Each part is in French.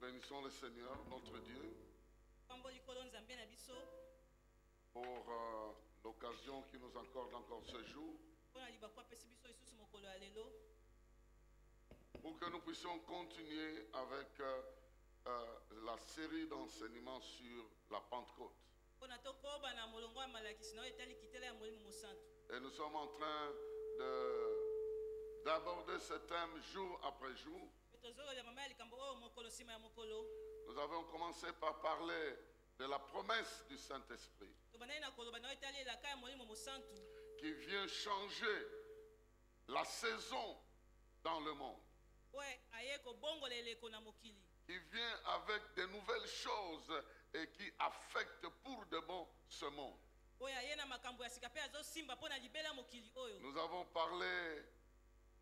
bénissons le Seigneur, notre Dieu, pour l'occasion qu'il nous accorde encore ce jour, pour que nous puissions continuer avec la série d'enseignements sur la Pentecôte. Et nous sommes en train d'aborder ce thème jour après jour. Nous avons commencé par parler de la promesse du Saint-Esprit qui vient changer la saison dans le monde, qui vient avec de nouvelles choses et qui affecte pour de bon ce monde. Nous avons parlé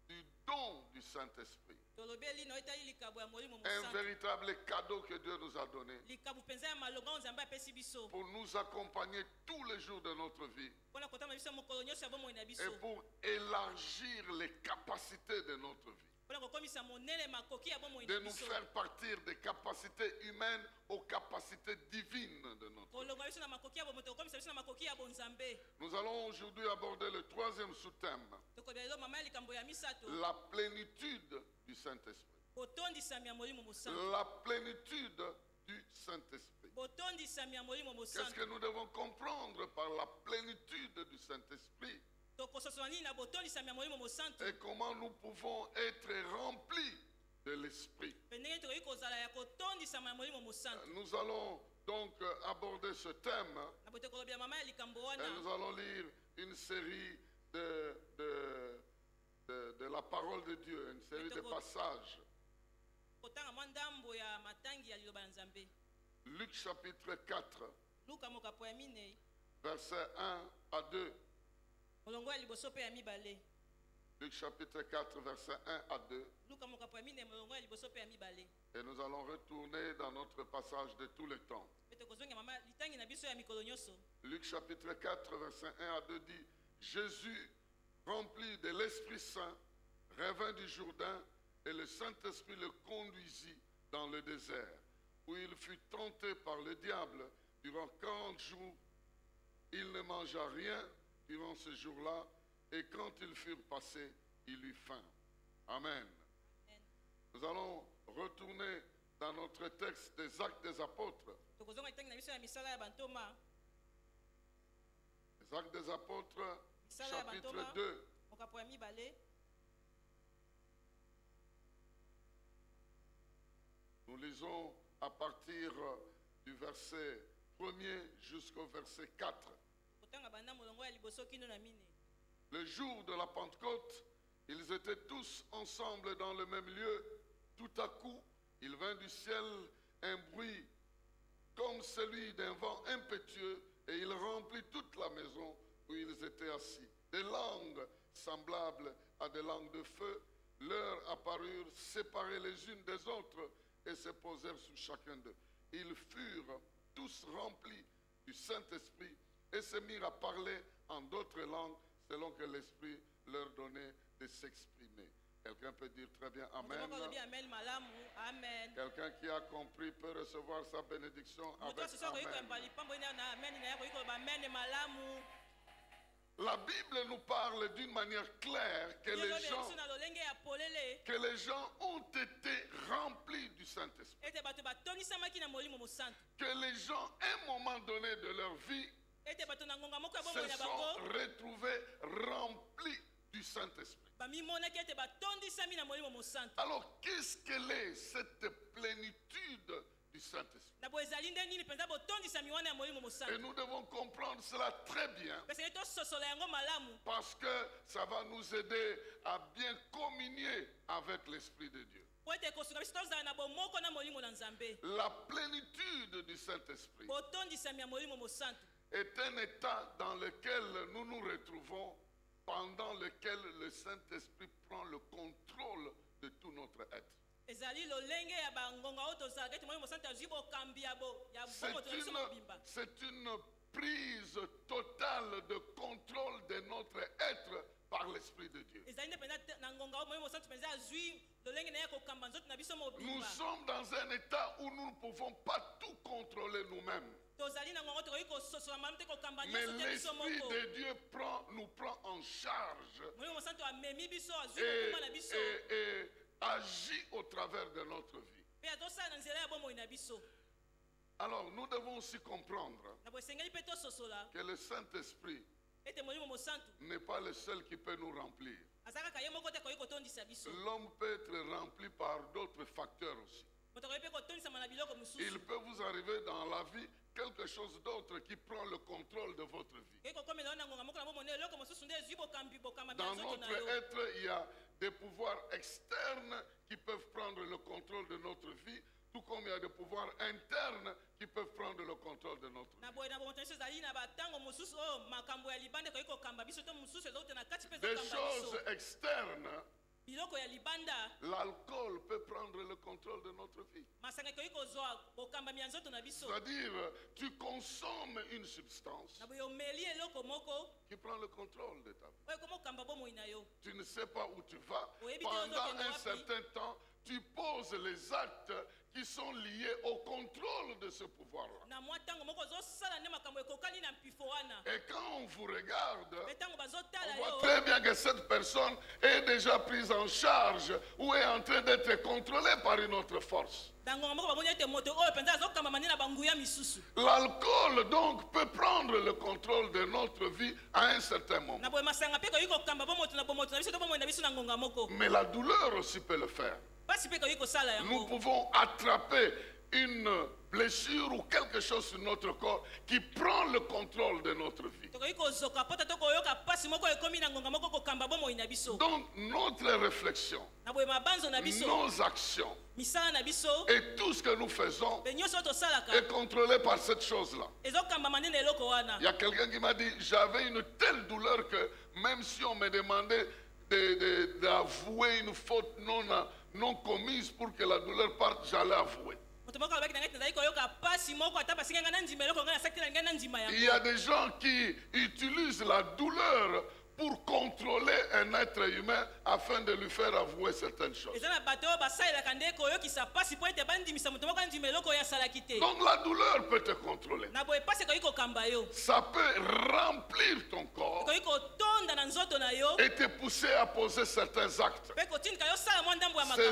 du don du Saint-Esprit, un véritable cadeau que Dieu nous a donné pour nous accompagner tous les jours de notre vie et pour élargir les capacités de notre vie, de nous faire partir des capacités humaines aux capacités divines de notre vie. Nous allons aujourd'hui aborder le troisième sous-thème, la plénitude du Saint-Esprit. La plénitude du Saint-Esprit. Qu'est-ce que nous devons comprendre par la plénitude du Saint-Esprit? Et comment nous pouvons être remplis de l'Esprit. Nous allons donc aborder ce thème et nous allons lire une série de la parole de Dieu, une série de passages. Luc chapitre 4, versets 1 à 2. Luc chapitre 4, versets 1 à 2. Et nous allons retourner dans notre passage de tous les temps. Luc chapitre 4, verset 1 à 2 dit: Jésus, rempli de l'Esprit Saint, revint du Jourdain et le Saint-Esprit le conduisit dans le désert, où il fut tenté par le diable durant 40 jours. Il ne mangea rien durant ce jour-là, et quand ils furent passés, il eut faim. Amen. Amen. Nous allons retourner dans notre texte des Actes des Apôtres. Les Actes des Apôtres, chapitre 2. Nous lisons à partir du verset 1er jusqu'au verset 4. Le jour de la Pentecôte, ils étaient tous ensemble dans le même lieu. Tout à coup, il vint du ciel un bruit comme celui d'un vent impétueux, et il remplit toute la maison où ils étaient assis. Des langues semblables à des langues de feu leur apparurent, séparées les unes des autres, et se posèrent sur chacun d'eux. Ils furent tous remplis du Saint-Esprit et se mirent à parler en d'autres langues selon que l'Esprit leur donnait de s'exprimer. Quelqu'un peut dire très bien Amen. Quelqu'un qui a compris peut recevoir sa bénédiction avec Amen. La Bible nous parle d'une manière claire que les gens ont été remplis du Saint-Esprit. Que les gens, à un moment donné de leur vie, se sont retrouvés remplis du Saint-Esprit. Alors, qu'est-ce qu'elle est cette plénitude du Saint-Esprit? Et nous devons comprendre cela très bien, parce que ça va nous aider à bien communier avec l'Esprit de Dieu. La plénitude du Saint-Esprit est un état dans lequel nous nous retrouvons, pendant lequel le Saint-Esprit prend le contrôle de tout notre être. C'est une prise totale de contrôle de notre être par l'Esprit de Dieu. Nous sommes dans un état où nous ne pouvons pas tout contrôler nous-mêmes. Mais l'Esprit de Dieu nous prend en charge et agit au travers de notre vie. Alors nous devons aussi comprendre que le Saint-Esprit n'est pas le seul qui peut nous remplir. L'homme peut être rempli par d'autres facteurs aussi. Il peut vous arriver dans la vie quelque chose d'autre qui prend le contrôle de votre vie. Dans notre être, il y a des pouvoirs externes qui peuvent prendre le contrôle de notre vie, tout comme il y a des pouvoirs internes qui peuvent prendre le contrôle de notre vie. Des choses externes, l'alcool peut prendre le contrôle de notre vie. C'est-à-dire, tu consommes une substance qui prend le contrôle de ta vie. Tu ne sais pas où tu vas. Pendant un certain temps, tu poses les actes qui sont liés au contrôle de ce pouvoir-là. Et quand on vous regarde, on voit très bien que cette personne est déjà prise en charge ou est en train d'être contrôlée par une autre force. L'alcool donc peut prendre le contrôle de notre vie à un certain moment. Mais la douleur aussi peut le faire. Nous pouvons attraper une blessure ou quelque chose sur notre corps qui prend le contrôle de notre vie. Donc notre réflexion, nos actions et tout ce que nous faisons est contrôlé par cette chose-là. Il y a quelqu'un qui m'a dit, j'avais une telle douleur que même si on me demandait d'avouer une faute non commise pour que la douleur parte, j'allais avouer. Il y a des gens qui utilisent la douleur pour contrôler un être humain afin de lui faire avouer certaines choses. Donc la douleur peut te contrôler. Ça peut remplir ton corps et te pousser à poser certains actes.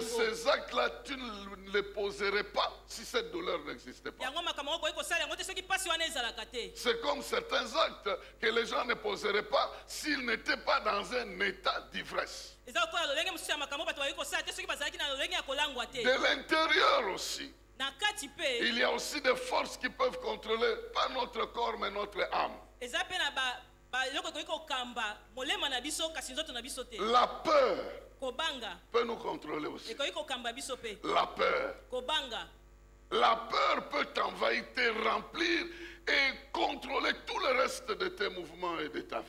Ces actes-là, tu ne les poserais pas si cette douleur n'existait pas. C'est comme certains actes que les gens ne poseraient pas s'ils n'étaient pas dans un état d'ivresse. De l'intérieur aussi, il y a aussi des forces qui peuvent contrôler pas notre corps mais notre âme. La peur peut nous contrôler aussi. La peur. La peur peut t'envahir, te remplir et contrôler tout le reste de tes mouvements et de ta vie.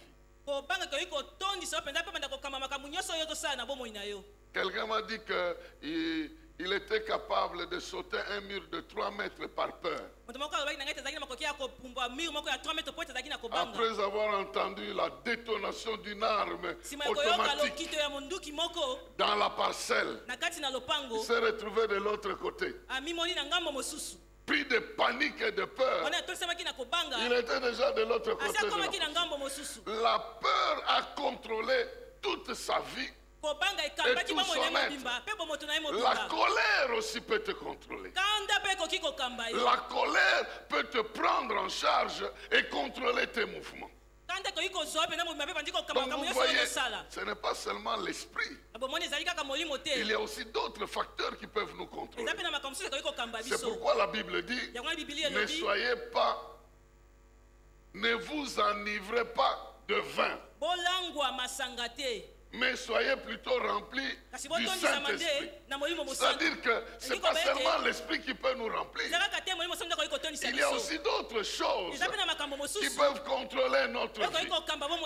Quelqu'un m'a dit qu'il était capable de sauter un mur de 3 mètres par peur. Après avoir entendu la détonation d'une arme automatique dans la parcelle, il s'est retrouvé de l'autre côté. Pris de panique et de peur, il était déjà de l'autre côté de la peur a contrôlé toute sa vie et tout son être. La colère aussi peut te contrôler. La colère peut te prendre en charge et contrôler tes mouvements. Donc vous voyez, ce n'est pas seulement l'esprit. Il y a aussi d'autres facteurs qui peuvent nous contrôler. C'est pourquoi la Bible dit, ne vous enivrez pas de vin, mais soyez plutôt remplis du Saint-Esprit. C'est-à-dire que ce n'est pas seulement l'Esprit qui peut nous remplir. Il y a aussi d'autres choses qui peuvent contrôler notre vie.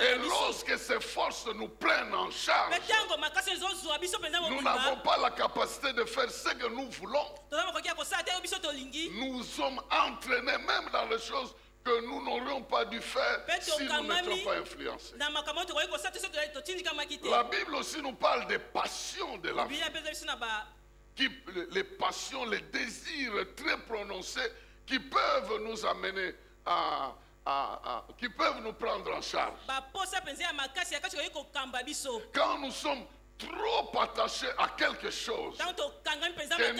Et lorsque ces forces nous prennent en charge, nous n'avons pas la capacité de faire ce que nous voulons. Nous sommes entraînés même dans les choses que nous n'aurions pas dû faire si nous n'étions pas influencés. La Bible aussi nous parle des passions de la vie. les passions, les désirs très prononcés qui peuvent nous amener qui peuvent nous prendre en charge. Quand nous sommes trop attachés à quelque chose que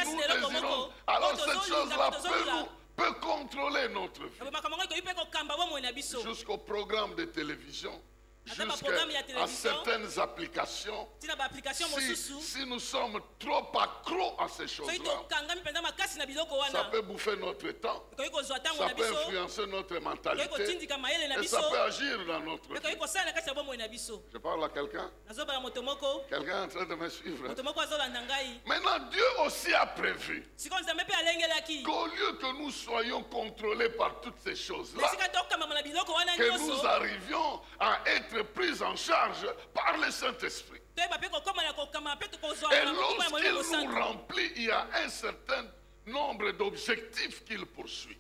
nous désirons, alors cette chose-là peut contrôler notre vie. Jusqu'au programme de télévision, jusqu'à certaines applications. Si nous sommes trop accros à ces choses-là, ça peut bouffer notre temps, ça peut influencer notre mentalité et ça peut agir dans notre vie. Je parle à quelqu'un. Quelqu'un est en train de me suivre. Maintenant, Dieu aussi a prévu qu'au lieu que nous soyons contrôlés par toutes ces choses-là, que nous arrivions à être pris en charge par le Saint-Esprit. Et lorsqu'il nous remplit, il y a un certain nombre d'objectifs qu'il poursuit.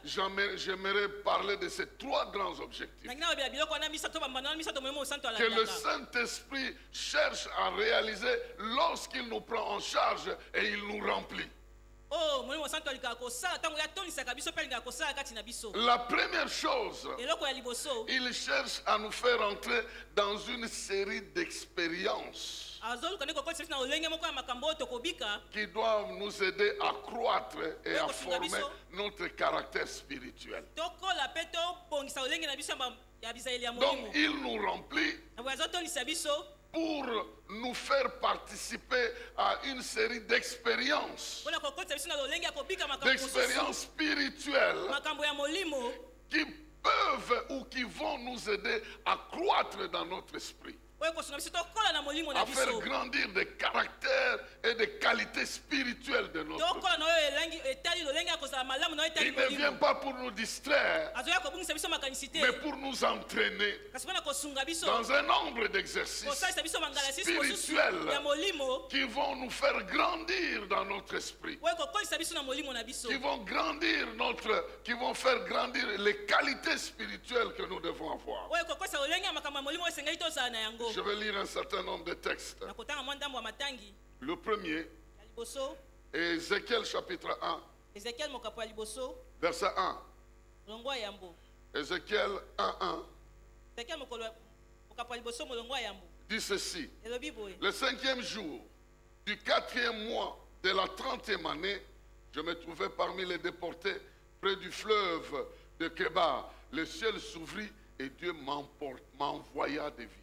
J'aimerais parler de ces 3 grands objectifs que le Saint-Esprit cherche à réaliser lorsqu'il nous prend en charge et il nous remplit. La première chose, il cherche à nous faire entrer dans une série d'expériences qui doivent nous aider à croître et à former notre caractère spirituel. Donc il nous remplit pour nous faire participer à une série d'expériences spirituelles qui peuvent ou qui vont nous aider à croître dans notre esprit, à faire grandir des caractères et des qualités spirituelles de notre vie. Il ne vient pas pour nous distraire, mais pour nous entraîner dans un nombre d'exercices spirituels qui vont nous faire grandir dans notre esprit, qui vont faire grandir les qualités spirituelles que nous devons avoir. Je vais lire un certain nombre de textes. Le premier, Ézéchiel chapitre 1, verset 1. Ézéchiel 1, 1 dit ceci: le 5e jour du 4e mois de la 30e année, je me trouvais parmi les déportés près du fleuve de Kébar. Le ciel s'ouvrit et Dieu m'envoya des visions.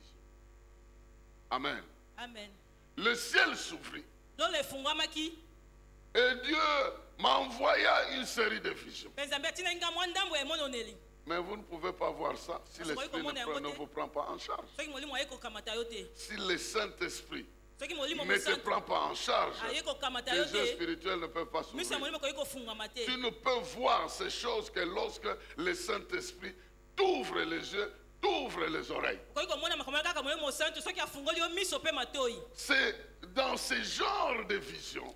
Amen. Amen. Le ciel s'ouvrit et Dieu m'envoya une série de visions. Mais vous ne pouvez pas voir ça si l'Esprit ne vous prend pas en charge. Si le Saint-Esprit ne te prend pas en charge, les yeux spirituels ne peuvent pas s'ouvrir. Tu ne peux voir ces choses que lorsque le Saint-Esprit t'ouvre les yeux, t'ouvre les oreilles. C'est dans ce genre de visions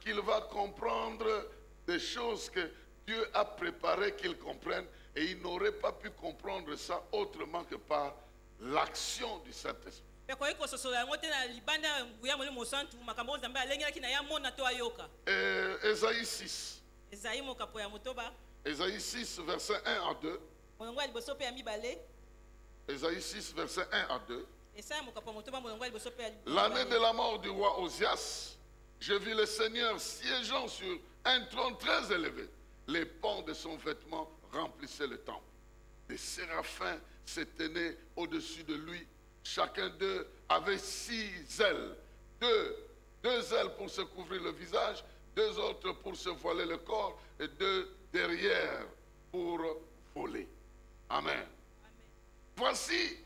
qu'il va comprendre des choses que Dieu a préparées qu'il comprenne, et il n'aurait pas pu comprendre ça autrement que par l'action du Saint-Esprit. Ésaïe 6. Ésaïe 6, verset 1 à 2. Ésaïe 6, verset 1 à 2. L'année de la mort du roi Osias, je vis le Seigneur siégeant sur un trône très élevé. Les pans de son vêtement remplissaient le temple. Des séraphins se tenaient au-dessus de lui. Chacun d'eux avait 6 ailes. Deux ailes pour se couvrir le visage, 2 autres pour se voiler le corps, et 2 derrière pour voler. Amen. Amen. Voici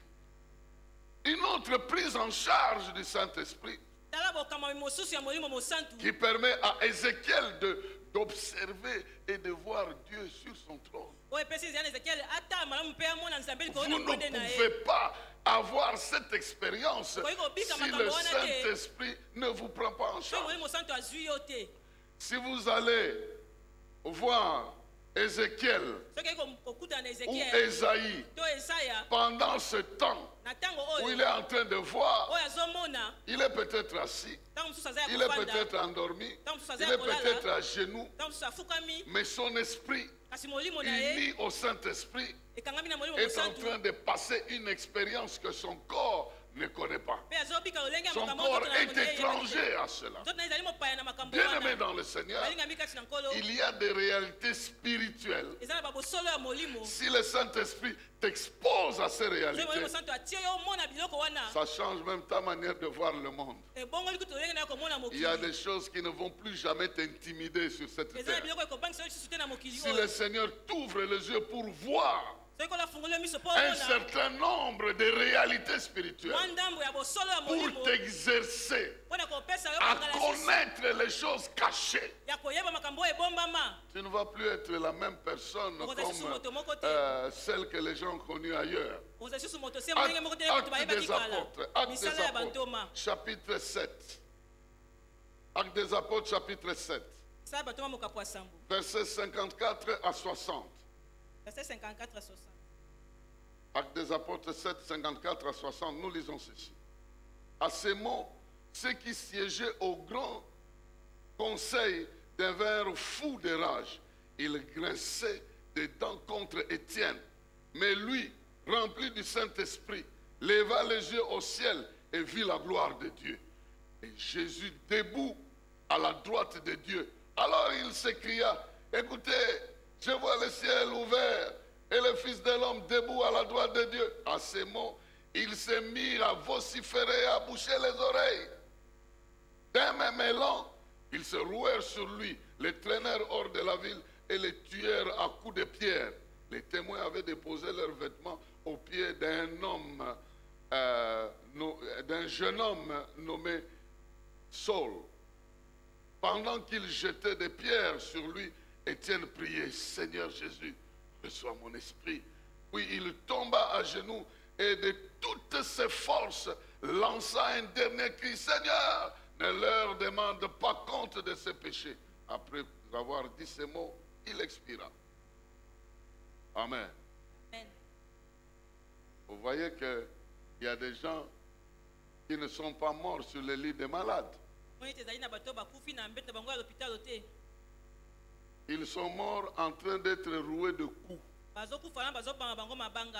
une autre prise en charge du Saint-Esprit qui permet à Ézéchiel d'observer et de voir Dieu sur son trône. Vous ne pouvez pas avoir cette expérience si le Saint-Esprit ne vous prend pas en charge. Si vous allez voir Ézéchiel ou Ésaïe, pendant ce temps, où il est en train de voir, il est peut-être assis, il est peut-être endormi, il est peut-être à genoux, mais son esprit, uni au Saint-Esprit, est en train de passer une expérience que son corps ne connaît pas. Son corps est étranger à cela. Bien aimé dans le Seigneur, il y a des réalités spirituelles. Si le Saint-Esprit t'expose à ces réalités, ça change même ta manière de voir le monde. Il y a des choses qui ne vont plus jamais t'intimider sur cette terre. Si le Seigneur t'ouvre les yeux pour voir un certain nombre de réalités spirituelles, pour t'exercer à connaître les choses cachées, tu ne vas plus être la même personne comme celle que les gens ont connue ailleurs. Actes des Apôtres, chapitre 7. Actes des Apôtres, chapitre 7. Versets 54 à 60. Verset 54 à 60. Actes des Apôtres 7, 54 à 60, nous lisons ceci. À ces mots, ceux qui siégeaient au grand conseil devinrent fous de rage. Ils grinçaient des dents contre Étienne. Mais lui, rempli du Saint-Esprit, leva les yeux au ciel et vit la gloire de Dieu. Et Jésus debout à la droite de Dieu. Alors il s'écria, écoutez, je vois le ciel ouvert et le Fils de l'homme debout à la droite de Dieu. À ces mots, ils se mirent à vociférer et à boucher les oreilles. D'un même élan, ils se rouèrent sur lui, les traînèrent hors de la ville et les tuèrent à coups de pierre. Les témoins avaient déposé leurs vêtements aux pieds d'un jeune homme nommé Saul. Pendant qu'ils jetaient des pierres sur lui, Étienne priait, Seigneur Jésus, reçois mon esprit. Puis il tomba à genoux et de toutes ses forces lança un dernier cri, Seigneur, ne leur demande pas compte de ses péchés. Après avoir dit ces mots, il expira. Amen. Amen. Vous voyez qu'il y a des gens qui ne sont pas morts sur le lit des malades. Ils sont morts en train d'être roués de coups.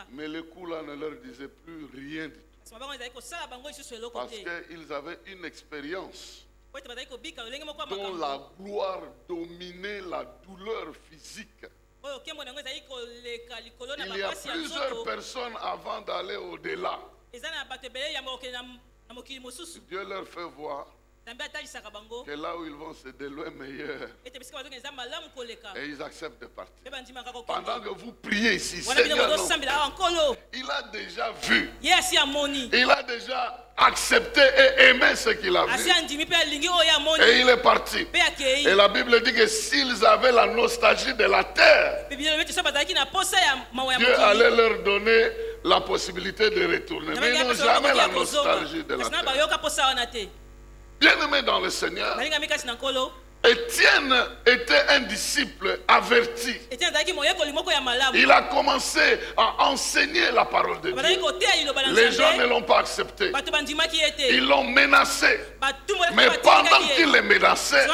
Mais les coups là ne leur disaient plus rien du tout. Parce qu'ils avaient une expérience dont la gloire dominait la douleur physique. Il y a plusieurs personnes avant d'aller au-delà. Dieu leur fait voir que là où ils vont, c'est de loin meilleur. Et ils acceptent de partir. Pendant que vous priez ici, Seigneur, il a déjà vu. Il a déjà accepté et aimé ce qu'il a vu. Et il est parti. Et la Bible dit que s'ils avaient la nostalgie de la terre, Dieu allait leur donner la possibilité de retourner. Mais ils n'ont jamais la nostalgie de la terre. Bien-aimé dans le Seigneur, Étienne était un disciple averti. Il a commencé à enseigner la parole de Dieu. Les gens ne l'ont pas accepté. Ils l'ont menacé. Mais pendant qu'il les menaçait,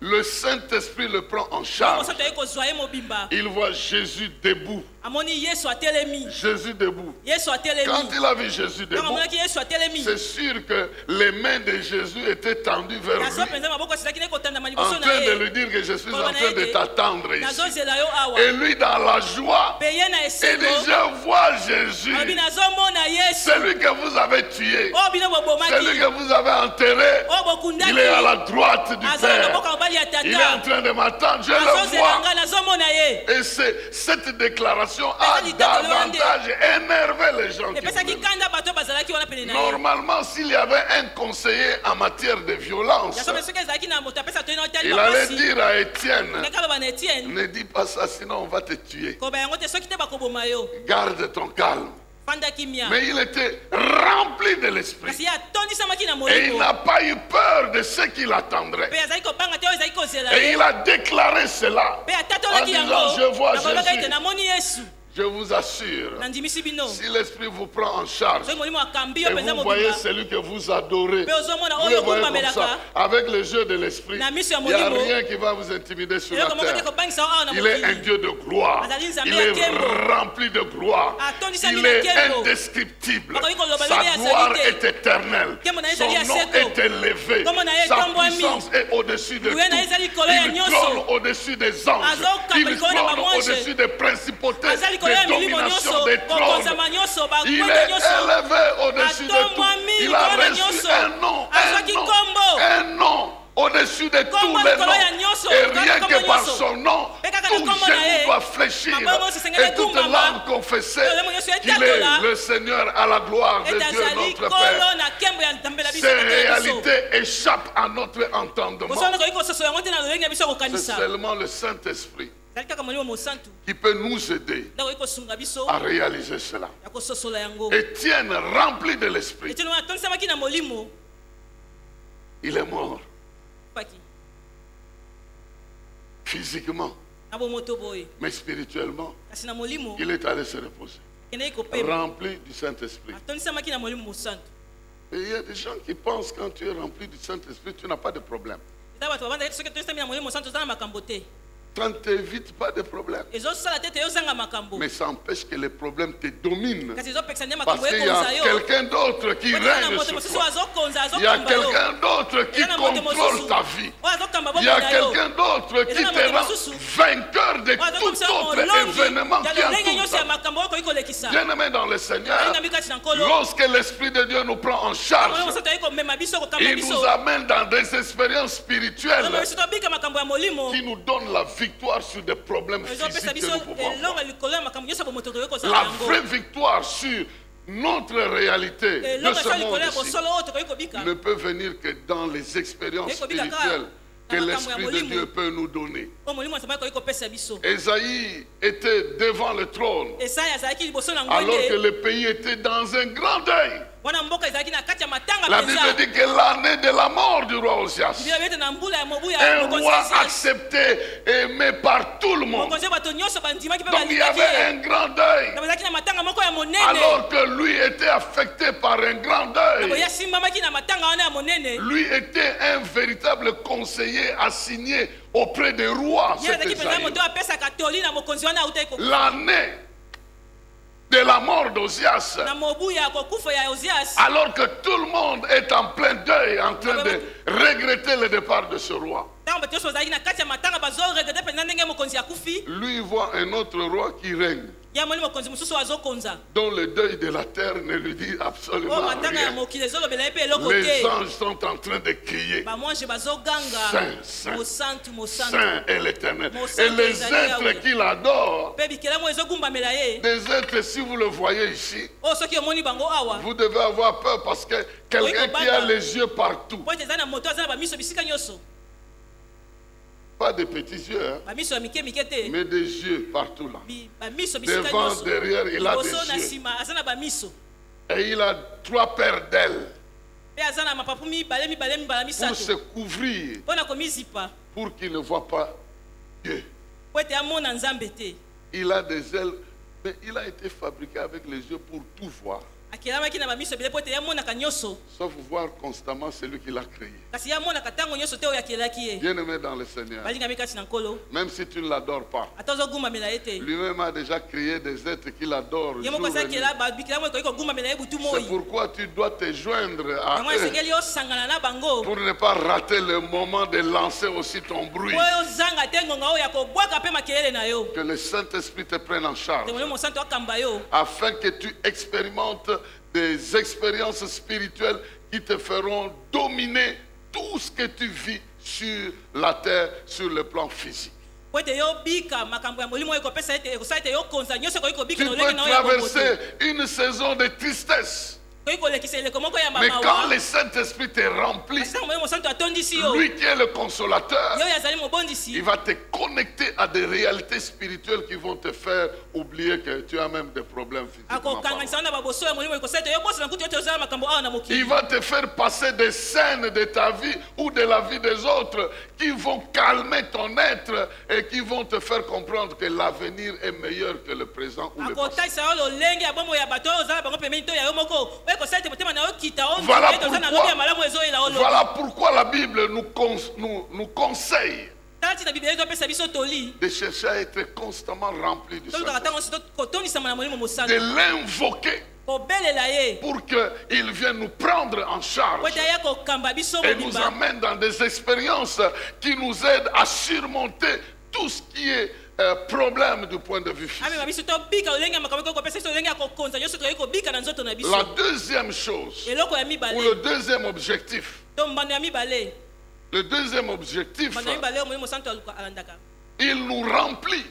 le Saint-Esprit le prend en charge. Il voit Jésus debout. Jésus debout. Quand il a vu Jésus debout, c'est sûr que les mains de Jésus étaient tendues vers lui, en train de lui dire que je suis en train de t'attendre ici. Et lui, dans la joie, il dit, je vois Jésus, celui que vous avez tué, celui que vous avez enterré, il est à la droite du Père. Il est en train de m'attendre, je le vois. Et cette déclaration a davantage énervé les gens qui normalement, s'il y avait un conseiller en matière de violence, il allait dire à Étienne, ne dis pas ça sinon on va te tuer. Garde ton calme. Mais il était rempli de l'esprit. Et il n'a pas eu peur de ce qu'il attendrait. Et il a déclaré cela en disant, je vois Jésus. Je vous assure, nandimisi bino si l'Esprit vous prend en charge, soki molimo akambi yo et mpenza vous voyez mobimba celui que vous adorez, mpe ozomona vous oyo le voyez comme okumbamelaka ça, avec le jeu de l'Esprit, na miso ya il n'y a molimo rien qui va vous intimider sur la eloko moko te terre. kobangisa awa na Il est un mokili Dieu de gloire. azali nzambe Il ya est nkembo rempli de gloire. atondisami Il na est nkembo indescriptible. Bakoki koloba Sa lelo ya gloire azali te. est éternelle. Nkembo na ye Son ezali ya nom seko. est élevé. Kombo na ye Sa etombwami. puissance est au-dessus de tout. Nguya na ye ezali likolo ya Il nyonso. trône au-dessus des anges. Azokamba Il likolo na trône bamwange. au-dessus des principautés, azali likolo ya des milimo dominations, nyonso des trônes. kokonzama nyonso Il bakwete est nyonso élevé au-dessus de tout. atombwami Il a likolo na reçu nyonso un nom, azwaki nkombo un nom au-dessus de tous Kombo les likolo ya noms. nyonso, Et likolo rien ya que kombo par nyonso. son nom, Mpe kaka na tout kombo na genou ye, doit fléchir maboko esengeli et toute ekumbama. langue confesser Elemo nyonso qu'il etatola. est le Seigneur à la gloire de ete Dieu azali notre kolo Père. na nkembo ya nzambe na biso Ces Tata na biso. réalités échappent à notre entendement. bosona koki kososo yango te na lolenge na biso C'est kokanisa seulement le Saint-Esprit ezali kaka molimo mosantu qui peut nous aider nde koki kosunga biso à réaliser cela. ya kososola yango Étienne, rempli de l'Esprit, etino atondisamaki na molimo il est mort paki physiquement, na bomoto boye mais spirituellement, kasi na molimo il est allé se reposer. kendeki kopema Rempli du Saint-Esprit. atondisamaki na molimo mosantu Et il y a des gens qui pensent que quand tu es rempli du Saint-Esprit, tu n'as pas de problème. eza bato babanda ete soki atondisami na molimo mosantu oza na makambo te Ça ne t'évite pas de problème. ezosala te te yozanga makambo Mais ça empêche que les problèmes te dominent. kasi ezopekisa nde Parce makambo qu'il y a ekonza yo quelqu'un d'autre qui Wana na règne moto sur mosusu toi. azokonza Il y a azokamba yo quelqu'un d'autre qui Eza na moto contrôle mosusu ta vie. oyo azokamba Il y a bomoi na yo quelqu'un d'autre qui Eza na te moto rend mosusu. vainqueur de oyo tout azokomisa autre molongi événement ya qui lolenge entoure nyonso ya ta vie. makambo oyo koki kolekisa Bien-aimé dans le Seigneur, alingambi kati na nkolo lorsque l'Esprit de Dieu nous prend en molimo charge, mosantu ayi komema biso kokamba il biso nous amène dans des expériences spirituelles molimo biso tobika makambo ya molimo qui nous donnent la victoire sur des problèmes ezopesa physiques que biso nous pouvons avoir. elonga likolo ya makambo nyonso bomoto tokoki kozala La yango vraie victoire sur notre réalité de elonga ce eza likolo monde ya ici bosolo oyo tokoki kobika ne peut venir que dans les expériences spirituelles que l'Esprit de Dieu peut nous donner. oyo molimo nzambe akoki kopesa biso Ésaïe était devant le trône esai azalaki liboso na alors que ngwende le pays était dans un grand deuil. wana mboka ezalaki na kati ya matanga La Bible mpenza dit que l'année de la mort du roi Osias, biblia ete na mbula ya mobu ya un mokonzi roi Ezekiel. accepté, aimé par tout le monde. mokonzi ya bato nyonso bandimaki mpe Donc il y balingaki avait ye un grand deuil na bazalaki na matanga moko ya monene alors que lui était affecté par un grand deuil. boye asimbamaki na matanga wana ya monene Lui était un véritable conseiller assigné auprès des rois. ye cet azalaki mpenza Esaïe. moto apesaka toli na mokonzi wana autaki L'année de la mort d'Osias, na mobu ya kokufa ya Ozias alors que tout le monde est en plein deuil, en train de regretter le départ de ce roi. ntango bato nyonso bazalaki na kati ya matanga bazoregrete mpenza ndenge mokonzi akufi Lui voit un autre roi qui règne, ye amoni mokonzi mosusu azokonza dont le deuil de la terre ne lui dit oyo absolument matanga ya rien. mokili ezolobela ye mpe eloko Les te anges sont en train de crier, bamwange bazoganga Saint, Saint, mosantu mosantu Saint est l'Éternel. Mon Et Saint les Ezali Yahweh. êtres qu'il adore, mpe bikelamu ezogumbamela ye des êtres, si vous le voyez ici, oyo soki omoni bango awa vous devez avoir peur parce que quelqu'un qui a les yeux partout, po ete eza na moto aza na bamiso bisika nyonso pas de petits yeux, hein, bamiso ya mike mike te mais des yeux partout là. bamiso bisika Devant, nyonso derrière, il a liboso na des yeux. nsima aza na bamiso Et il a 3 paires d'ailes mpe aza na mapapu mibale mibale mibala pour se misato couvrir, mpo na komizipa pour qu'il ne voit pas Dieu. po ete amona nzambe te Il a des ailes, mais il a été fabriqué avec les yeux pour tout voir, akelamaki na bamiso ebele po ete ye amonaka nyonso sauf voir constamment celui qui l'a créé. kasi ye amonaka ntango nyonso te oyo akelaki ye Bien-aimé dans le Seigneur, balingami kati na nkolo même si tu ne l'adores pas, ata ozogumbamela ye te lui-même a déjà créé des êtres qu'il adore. ye jour moko et nuit. azakela bikelamu ekoki kogumbamela ye butu C'est moi pourquoi tu dois te joindre à yango eux esengeli osangana na bango pour ne pas rater le moment de lancer aussi ton bruit. po ozanga te ngonga oyo ya kobwaka mpe makelele na yo Que le Saint-Esprit te prenne en charge te molimo mosantu akamba yo afin que tu expérimentes des expériences spirituelles qui te feront dominer tout ce que tu vis sur la terre, sur le plan physique. po ete yobika makambo ya molimo oyo ekopesa ete ekosala ete yokonza nyonso ekoki Tu kobika na peux olenge na oyo ya boboto traverser une saison de tristesse. Koki kolekisa eleko moko ya Mais mamawa. quand le Saint-Esprit te remplit, Kasi ntango Moyo Mosantu atondisi yo, lui qui est le consolateur, yo oyo azali mobondisi, il va te connecter à des réalités spirituelles qui vont te faire oublier que tu as même des problèmes physiquement akokanganisa parlant. na baboso ya molimo ekosala ete yo bosana kutu yo te ozala makambo awa na Il mokili. va te faire passer des scènes de ta vie ou de la vie des autres qui vont calmer ton être et qui vont te faire comprendre que l'avenir est meilleur que le présent ou le passé. akotalisa yo lolenge ya bomoi ya bato oyo ozala bango pembeni to ya yo moko oyo ekosala ete motema na yo kita Voilà oza na lobi ya malamu ezoyela yo lobi. Voilà pourquoi la Bible nous conseille tala ntina biblia ezopesa biso toli de chercher à être constamment rempli du tolukaka Saint-Esprit, ntango nyonso kotondisama na molimo de mosantu l'invoquer kobelela ye pour qu'il vienne nous prendre en po charge ete aya kokamba biso et nous mobimba amène dans des expériences qui nous aident à surmonter tout ce qui est problème du point de vue amema physique. biso tobika lolenge ya makambo eko kopesa biso lolenge ya kokonza nyonso toyei kobika na nzoto na biso. La deuxième chose, eloko ya ou mibale le deuxième objectif, to mbando ya mibale le deuxième objectif, mbando ya mibale oyo molimo mosantu alandaka il nous remplit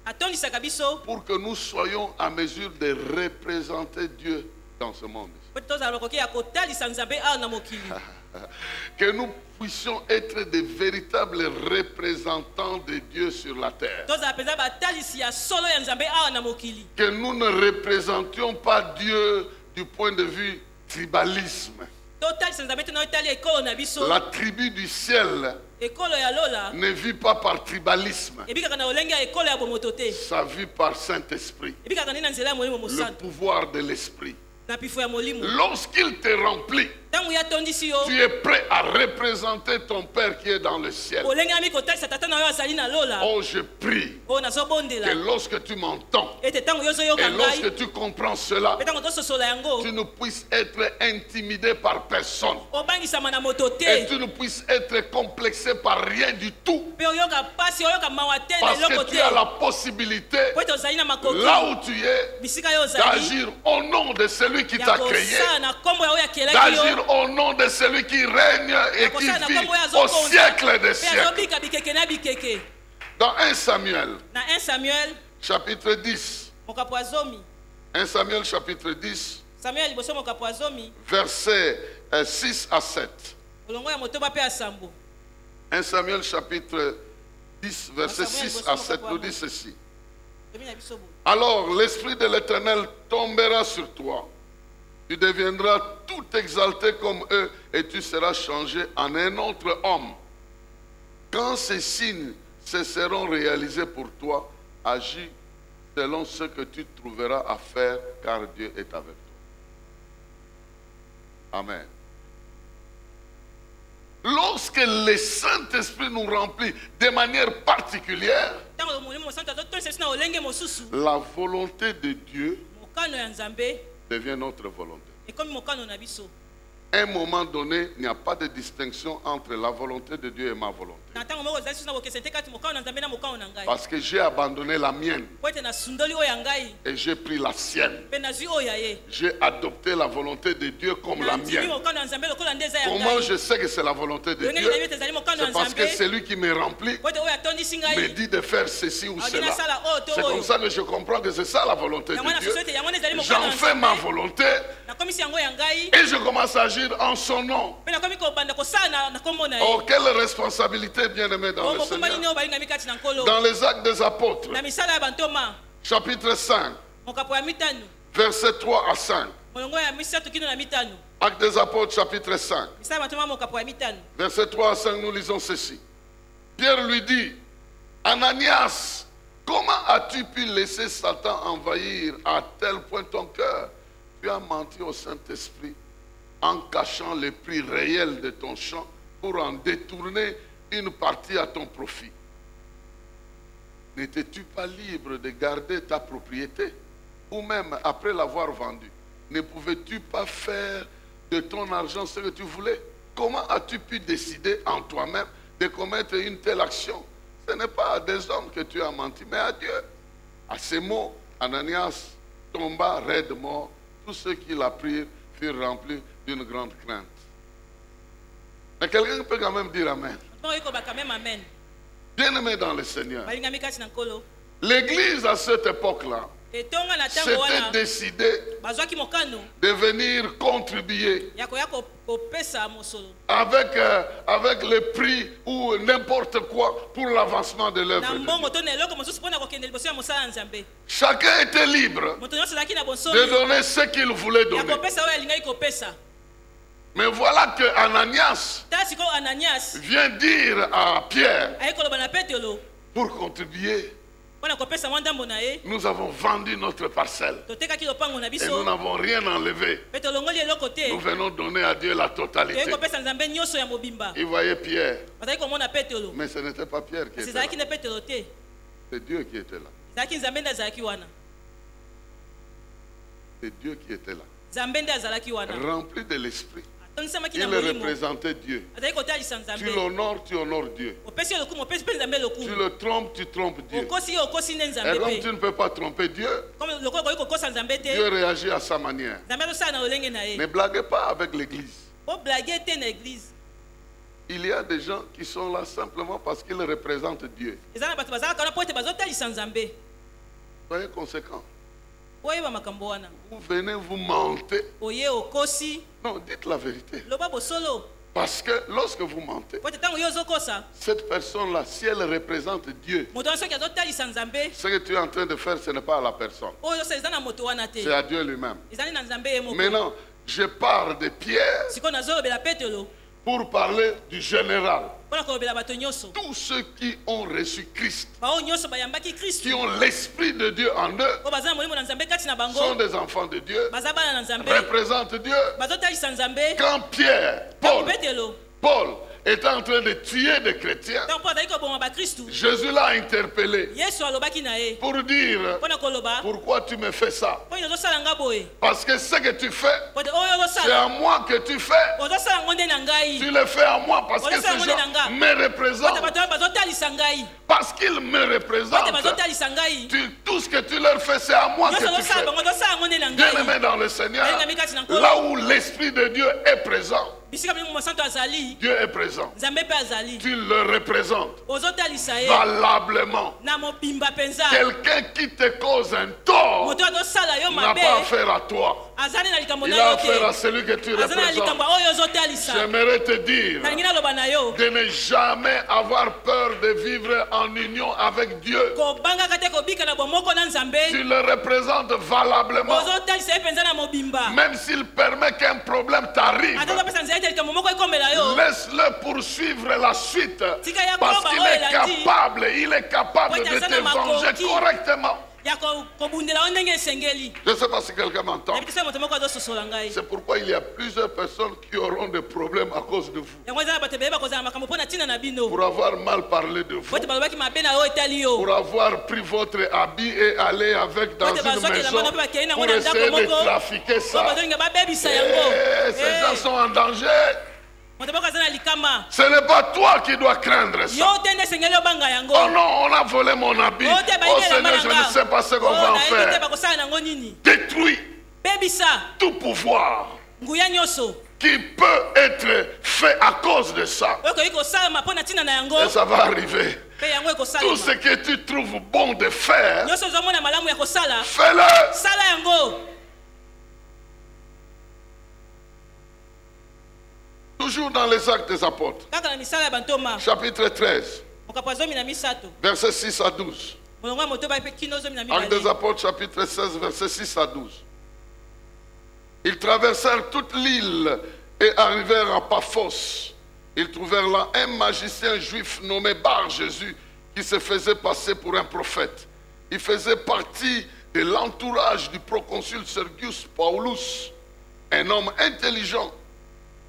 atondisaka biso pour que nous soyons à mesure de représenter Dieu dans ce monde. po ete tozala lokoki ya kotalisa nzambe awa na mokili Que nous puissions être des véritables représentants de Dieu sur la terre. tozala mpenza batalisi ya solo ya nzambe awa na mokili Que nous ne représentions pas Dieu du point de vue tribalisme. totalisa nzambe te na otali ekolo na biso La tribu du ciel ekolo ya lola ne vit pas par tribalisme. ebikaka na lolenge ya ekolo ya bomoto te Ça vit par Saint-Esprit. ebikaka nde na nzela ya molimo Le mosantu pouvoir de l'Esprit. na pifo ya molimo Lorsqu'il te remplit, ntango ye atondisi yo tu es prêt à représenter ton Père qui est dans le ciel. olengami kotalisa tata na yo azali na lola Oh, je prie oyo que nazobondela lorsque tu m'entends ete ntango yo ozoyoka et ngai lorsque tu comprends cela, mpe ntango tososola yango tu ne puisses être intimidé par personne. obangisama na moto Et te tu ne puisses être complexé par rien du tout. mpe oyoka pasi oyoka mawa te na Parce eloko que te tu as la possibilité, po ete ozali na makoki là où tu es, bisika yo ozali d'agir au nom de celui qui ya t'a créé, kosala na nkombo ya oyo akelaki d'agir yo au nom de celui qui règne et qui kosala na vit nkombo oyo au azokonza siècle des mpe siècles. azobika bikeke na bikeke Dans 1 Samuel, na 1 samuel chapitre 10, mokapo ya zomi 1 Samuel chapitre 10, samuel liboso mokapo ya zomi versets 6 à 7. olongo ya motoba mpe ya sambo 1 Samuel chapitre 10, versets Samuel, 6 voici à mon 7 papa. nous dit ceci. tomi na biso boye Alors l'Esprit de l'Éternel tombera sur toi. Tu deviendras tout exalté comme eux et tu seras changé en un autre homme. Quand ces signes se seront réalisés pour toi, agis selon ce que tu trouveras à faire, car Dieu est avec toi. Amen. Lorsque le Saint-Esprit nous remplit de manière particulière, ntango molimo mosantu azotondisa biso na olenge mosusu la volonté de Dieu mokano ya nzambe devient notre volonté. ekomi mokano na biso À un moment donné, il n'y a pas de distinction entre la volonté de Dieu et ma volonté. na ntango moko ezali susu na bokeseni te kati mokano na nzambe na mokano na ngai Parce que j'ai abandonné la mienne po ete nasundoli oyo ya ngai et j'ai pris la sienne. mpe nazwi oyo ya ye J'ai adopté la volonté de Dieu comme la nandimi mienne. mokano ya nzambe lokola nde eza ya Comment ngai je sais que c'est la volonté de ndenge Dieu? nayebi ete ezali mokano ya C'est parce que nzambe celui qui me remplit po ete oyo atondisi me ngai dit de faire ceci ou aodi cela. nasala oyo to C'est comme oyo ça que je comprends que c'est ça la volonté yango de Dieu. nasusu ete yango nde ezali mokano J'en ya fais ma nzambe volonté nakomisi yango ya ngai et je commence à agir en son nom. mpe nakomi kobanda kosala na nkombo na Oh, ye quelle responsabilité, bien-aimé dans le okokumbani Seigneur. nde oyo balingami kati na nkolo Dans les Actes des Apôtres, na misala ya bantoma chapitre 5, mokapo ya mitano versets 3 à 5. molongo ya misato kino na mitano Actes des Apôtres, chapitre 5, misala ya bantoma mokapo ya mitano versets 3 à 5, nous lisons ceci. Pierre lui dit, Ananias, comment as-tu pu laisser Satan envahir à tel point ton cœur? Tu as menti au Saint-Esprit en cachant le prix réel de ton champ pour en détourner une partie à ton profit. N'étais-tu pas libre de garder ta propriété? Ou même après l'avoir vendue, ne pouvais-tu pas faire de ton argent ce que tu voulais? Comment as-tu pu décider en toi-même de commettre une telle action? Ce n'est pas à des hommes que tu as menti, mais à Dieu. À ces mots, Ananias tomba raide mort. Tous ceux qui l'apprirent furent remplis d'une grande crainte. Mais quelqu'un peut quand même dire Amen. mpo oyekobaka meme amen Bien-aimé dans le Seigneur, balingami kati na nkolo l'Église à cette époque-là s'étaient décidés de venir contribuer avec le prix ou n'importe quoi pour l'avancement de l'œuvre de Dieu. Chacun était libre de donner ce qu'il voulait donner. Mais voilà que Ananias vient dire à Pierre, pour contribuer, nous avons vendu notre parcelle et nous n'avons rien enlevé. Nous venons donner à Dieu la totalité. Il voyait Pierre, mais ce n'était pas Pierre qui était là. C'est Dieu qui était là. C'est Dieu qui était là. Rempli de l'esprit. Il représentait Dieu. Tu l'honores, tu honores Dieu. Tu le trompes, tu trompes Dieu. Et comme tu ne peux pas tromper Dieu, Dieu réagit à sa manière. Ne blaguez pas avec l'église. Il y a des gens qui sont là simplement parce qu'ils représentent Dieu. Soyez conséquents. Vous venez, vous mentez. Non, dites la vérité. Parce que lorsque vous mentez, cette personne-là, si elle représente Dieu, ce que tu es en train de faire, ce n'est pas à la personne. C'est à Dieu lui-même. Maintenant, je parle de Pierre pour parler du général. Tous ceux qui ont reçu Christ, qui ont l'Esprit de Dieu en eux, sont des enfants de Dieu, représentent Dieu. Quand Pierre, Paul était en train de tuer des chrétiens, Jésus l'a interpellé pour dire, pourquoi tu me fais ça? Parce que ce que tu fais, c'est à moi que tu fais. Tu le fais à moi parce que ces gens me représentent. Parce qu'ils me représentent, tout ce que tu leur fais, c'est à moi que tu fais. Bien-aimé dans le Seigneur, là où l'Esprit de Dieu est présent, Dieu est présent. Tu le représentes valablement. Quelqu'un qui te cause un tort n'a pas affaire à toi. Il a affaire à celui que tu représentes. J'aimerais te dire de ne jamais avoir peur de vivre en union avec Dieu. Tu le représentes valablement. Même s'il permet qu'un problème t'arrive, laisse-le poursuivre la suite. Parce qu'il est capable de te venger correctement. Je ne sais pas si quelqu'un m'entend. C'est pourquoi il y a plusieurs personnes qui auront des problèmes à cause de vous. Pour avoir mal parlé de vous. Pour avoir pris votre habit et aller avec dans une maison pour essayer de trafiquer ça. Et ces gens sont en danger. Ce n'est pas toi qui dois craindre ça. Oh non, on a volé mon habit. Oh Seigneur, je ne sais pas ce qu'on va en faire. Détruis tout pouvoir qui peut être fait à cause de ça. Et ça va arriver. Tout ce que tu trouves bon de faire, fais-le. Toujours dans les Actes des Apôtres, chapitre 13, versets 6 à 12. Actes des Apôtres, chapitre 16, versets 6 à 12. Ils traversèrent toute l'île et arrivèrent à Paphos. Ils trouvèrent là un magicien juif nommé Bar-Jésus qui se faisait passer pour un prophète. Il faisait partie de l'entourage du proconsul Sergius Paulus, un homme intelligent.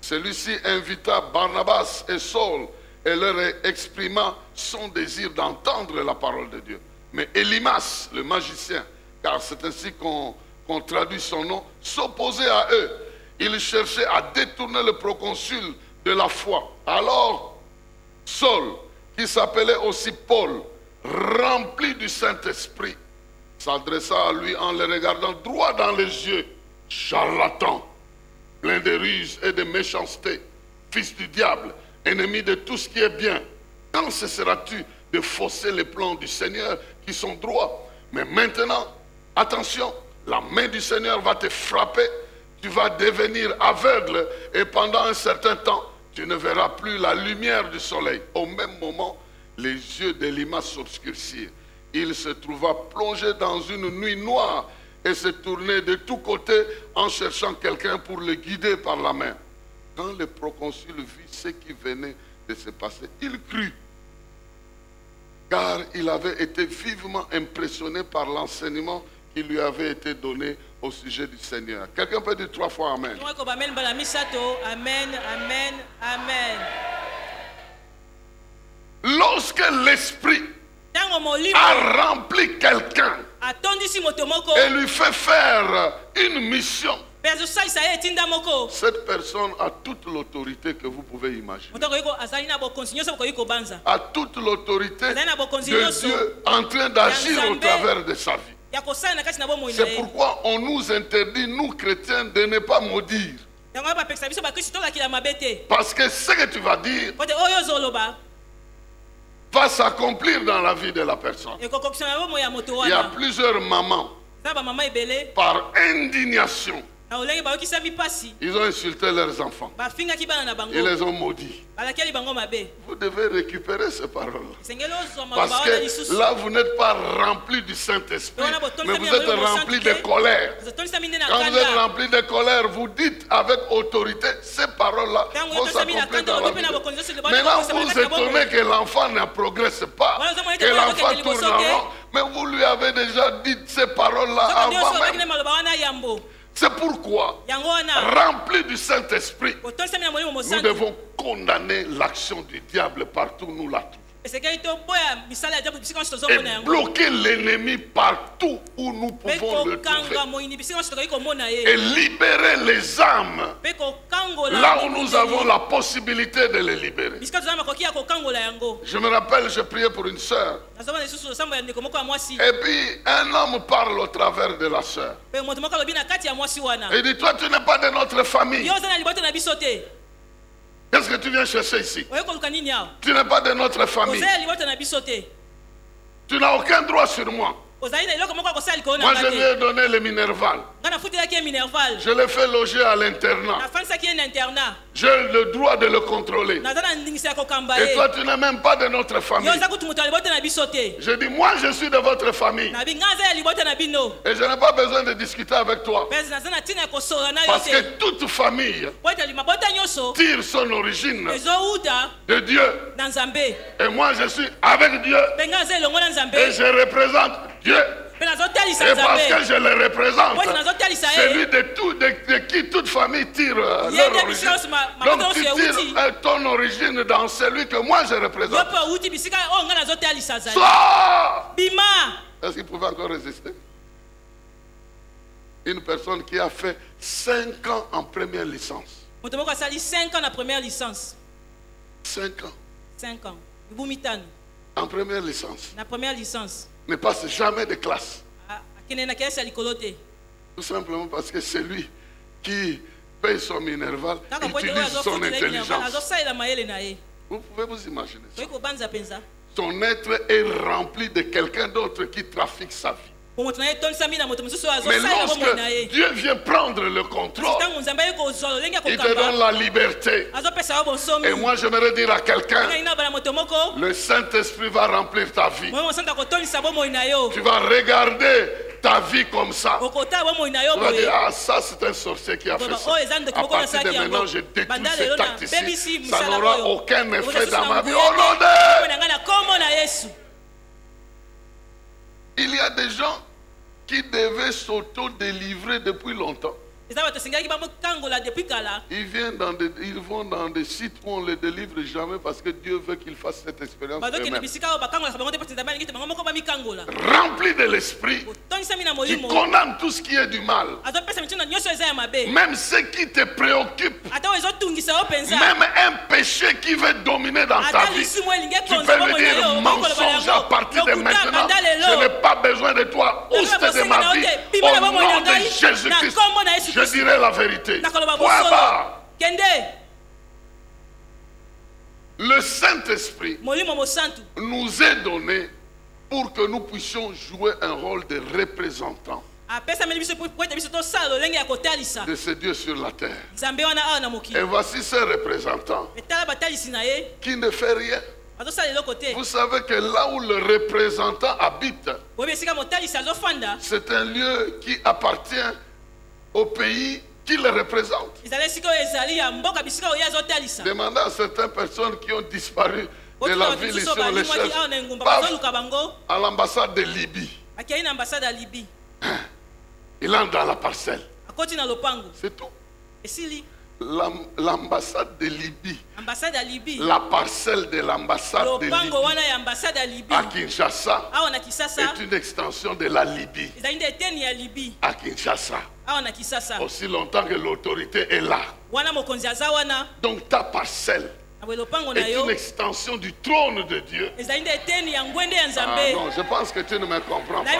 Celui-ci invita Barnabas et Saul et leur exprima son désir d'entendre la parole de Dieu. Mais Élymas, le magicien, car c'est ainsi qu'on traduit son nom, s'opposait à eux. Il cherchait à détourner le proconsul de la foi. Alors, Saul, qui s'appelait aussi Paul, rempli du Saint-Esprit, s'adressa à lui en le regardant droit dans les yeux. Charlatan, plein de ruses et de méchanceté, fils du diable, ennemi de tout ce qui est bien. Quand cesseras-tu de fausser les plans du Seigneur qui sont droits? Mais maintenant, Attention, la main du Seigneur va te frapper, tu vas devenir aveugle et pendant un certain temps, tu ne verras plus la lumière du soleil. Au même moment, les yeux d'Elimas s'obscurcirent. Il se trouva plongé dans une nuit noire et se tournait de tous côtés en cherchant quelqu'un pour le guider par la main. Quand le proconsul vit ce qui venait de se passer, il crut, car il avait été vivement impressionné par l'enseignement qui lui avait été donné au sujet du Seigneur. Quelqu'un peut dire 3 fois Amen. Amen, amen, amen. Lorsque l'Esprit a rempli quelqu'un et lui fait faire une mission, cette personne a toute l'autorité que vous pouvez imaginer. A toute l'autorité de Dieu en train d'agir au travers de sa vie. C'est pourquoi on nous interdit, nous chrétiens, de ne pas maudire. Parce que ce que tu vas dire va s'accomplir dans la vie de la personne. Il y a plusieurs mamans, par indignation, ils ont insulté leurs enfants. Ils les ont maudits. Vous devez récupérer ces paroles-là. Parce que là, vous n'êtes pas rempli du Saint-Esprit, mais vous êtes rempli de colère. Quand vous êtes rempli de colère, vous dites avec autorité, ces paroles-là vont s'accomplir dans la vie. Maintenant, vous vous étonnez que l'enfant ne progresse pas, que l'enfant tourne en rond, mais vous lui avez déjà dit ces paroles-là avant même. C'est pourquoi, rempli du Saint-Esprit, nous devons condamner l'action du diable partout où nous la trouvons. Et bloquer l'ennemi partout où nous pouvons le trouver. Et libérer les âmes là où nous avons la possibilité de les libérer. Je me rappelle, je priais pour une sœur. Et puis un homme parle au travers de la sœur. Et il dit, toi tu n'es pas de notre famille. Qu'est-ce que tu viens chercher ici? Tu n'es pas de notre famille. Tu n'as aucun droit sur moi. Moi, je lui ai donné le Minerval. Je l'ai fait loger à l'internat. J'ai le droit de le contrôler. Et toi, tu n'es même pas de notre famille. Je dis, moi, je suis de votre famille. Et je n'ai pas besoin de discuter avec toi. Parce que toute famille tire son origine de Dieu. Et moi, je suis avec Dieu. Et je représente Dieu. Et parce que je le représente, celui de qui toute famille tire leur origine. Donc tu tires ton origine dans celui que moi je représente. Sors! Est-ce qu'il pouvait encore résister? Une personne qui a fait 5 ans en première licence. 5 ans en première licence. 5 ans. 5 ans. En première licence. La première licence. Ne passe jamais de classe. Tout simplement parce que c'est lui qui paye son Minerval, utilise son intelligence. Vous pouvez vous imaginer ça. Son être est rempli de quelqu'un d'autre qui trafique sa vie. Mais lorsque Dieu vient prendre le contrôle, il te donne la liberté. Et moi j'aimerais dire à quelqu'un, le Saint-Esprit va remplir ta vie. Tu vas regarder ta vie comme ça. Tu vas dire, ah ça c'est un sorcier qui a fait ça. À partir de maintenant je détruis cet acte ici. Ça n'aura aucun effet dans ma vie. Au nom de... Il y a des gens qui devaient s'auto-délivrer depuis longtemps. Ils vont dans des sites où on ne les délivre jamais parce que Dieu veut qu'ils fassent cette expérience eux-mêmes. Rempli de l'esprit, tu condamnes tout ce qui est du mal. Même ce qui te préoccupe, même un péché qui veut dominer dans ta vie, tu peux lui dire mensonge à partir de maintenant. Je n'ai pas besoin de toi, oust de ma vie, au nom de Jésus-Christ. Je dirai la vérité. Point barre. Le Saint-Esprit nous est donné pour que nous puissions jouer un rôle de représentant de ce Dieu sur la terre. Et voici ce représentant qui ne fait rien. Vous savez que là où le représentant habite, c'est un lieu qui appartient au pays qui le représente. Demandez à certaines personnes qui ont disparu de la ville ici, on les cherche. À l'ambassade de Libye. Il entre dans la parcelle. C'est tout. L'ambassade de Libye, la parcelle de l'ambassade de Libye à Kinshasa est une extension de la Libye à Kinshasa. Aussi longtemps que l'autorité est là. Donc ta parcelle est une extension du trône de Dieu. Ah non, je pense que tu ne me comprends pas.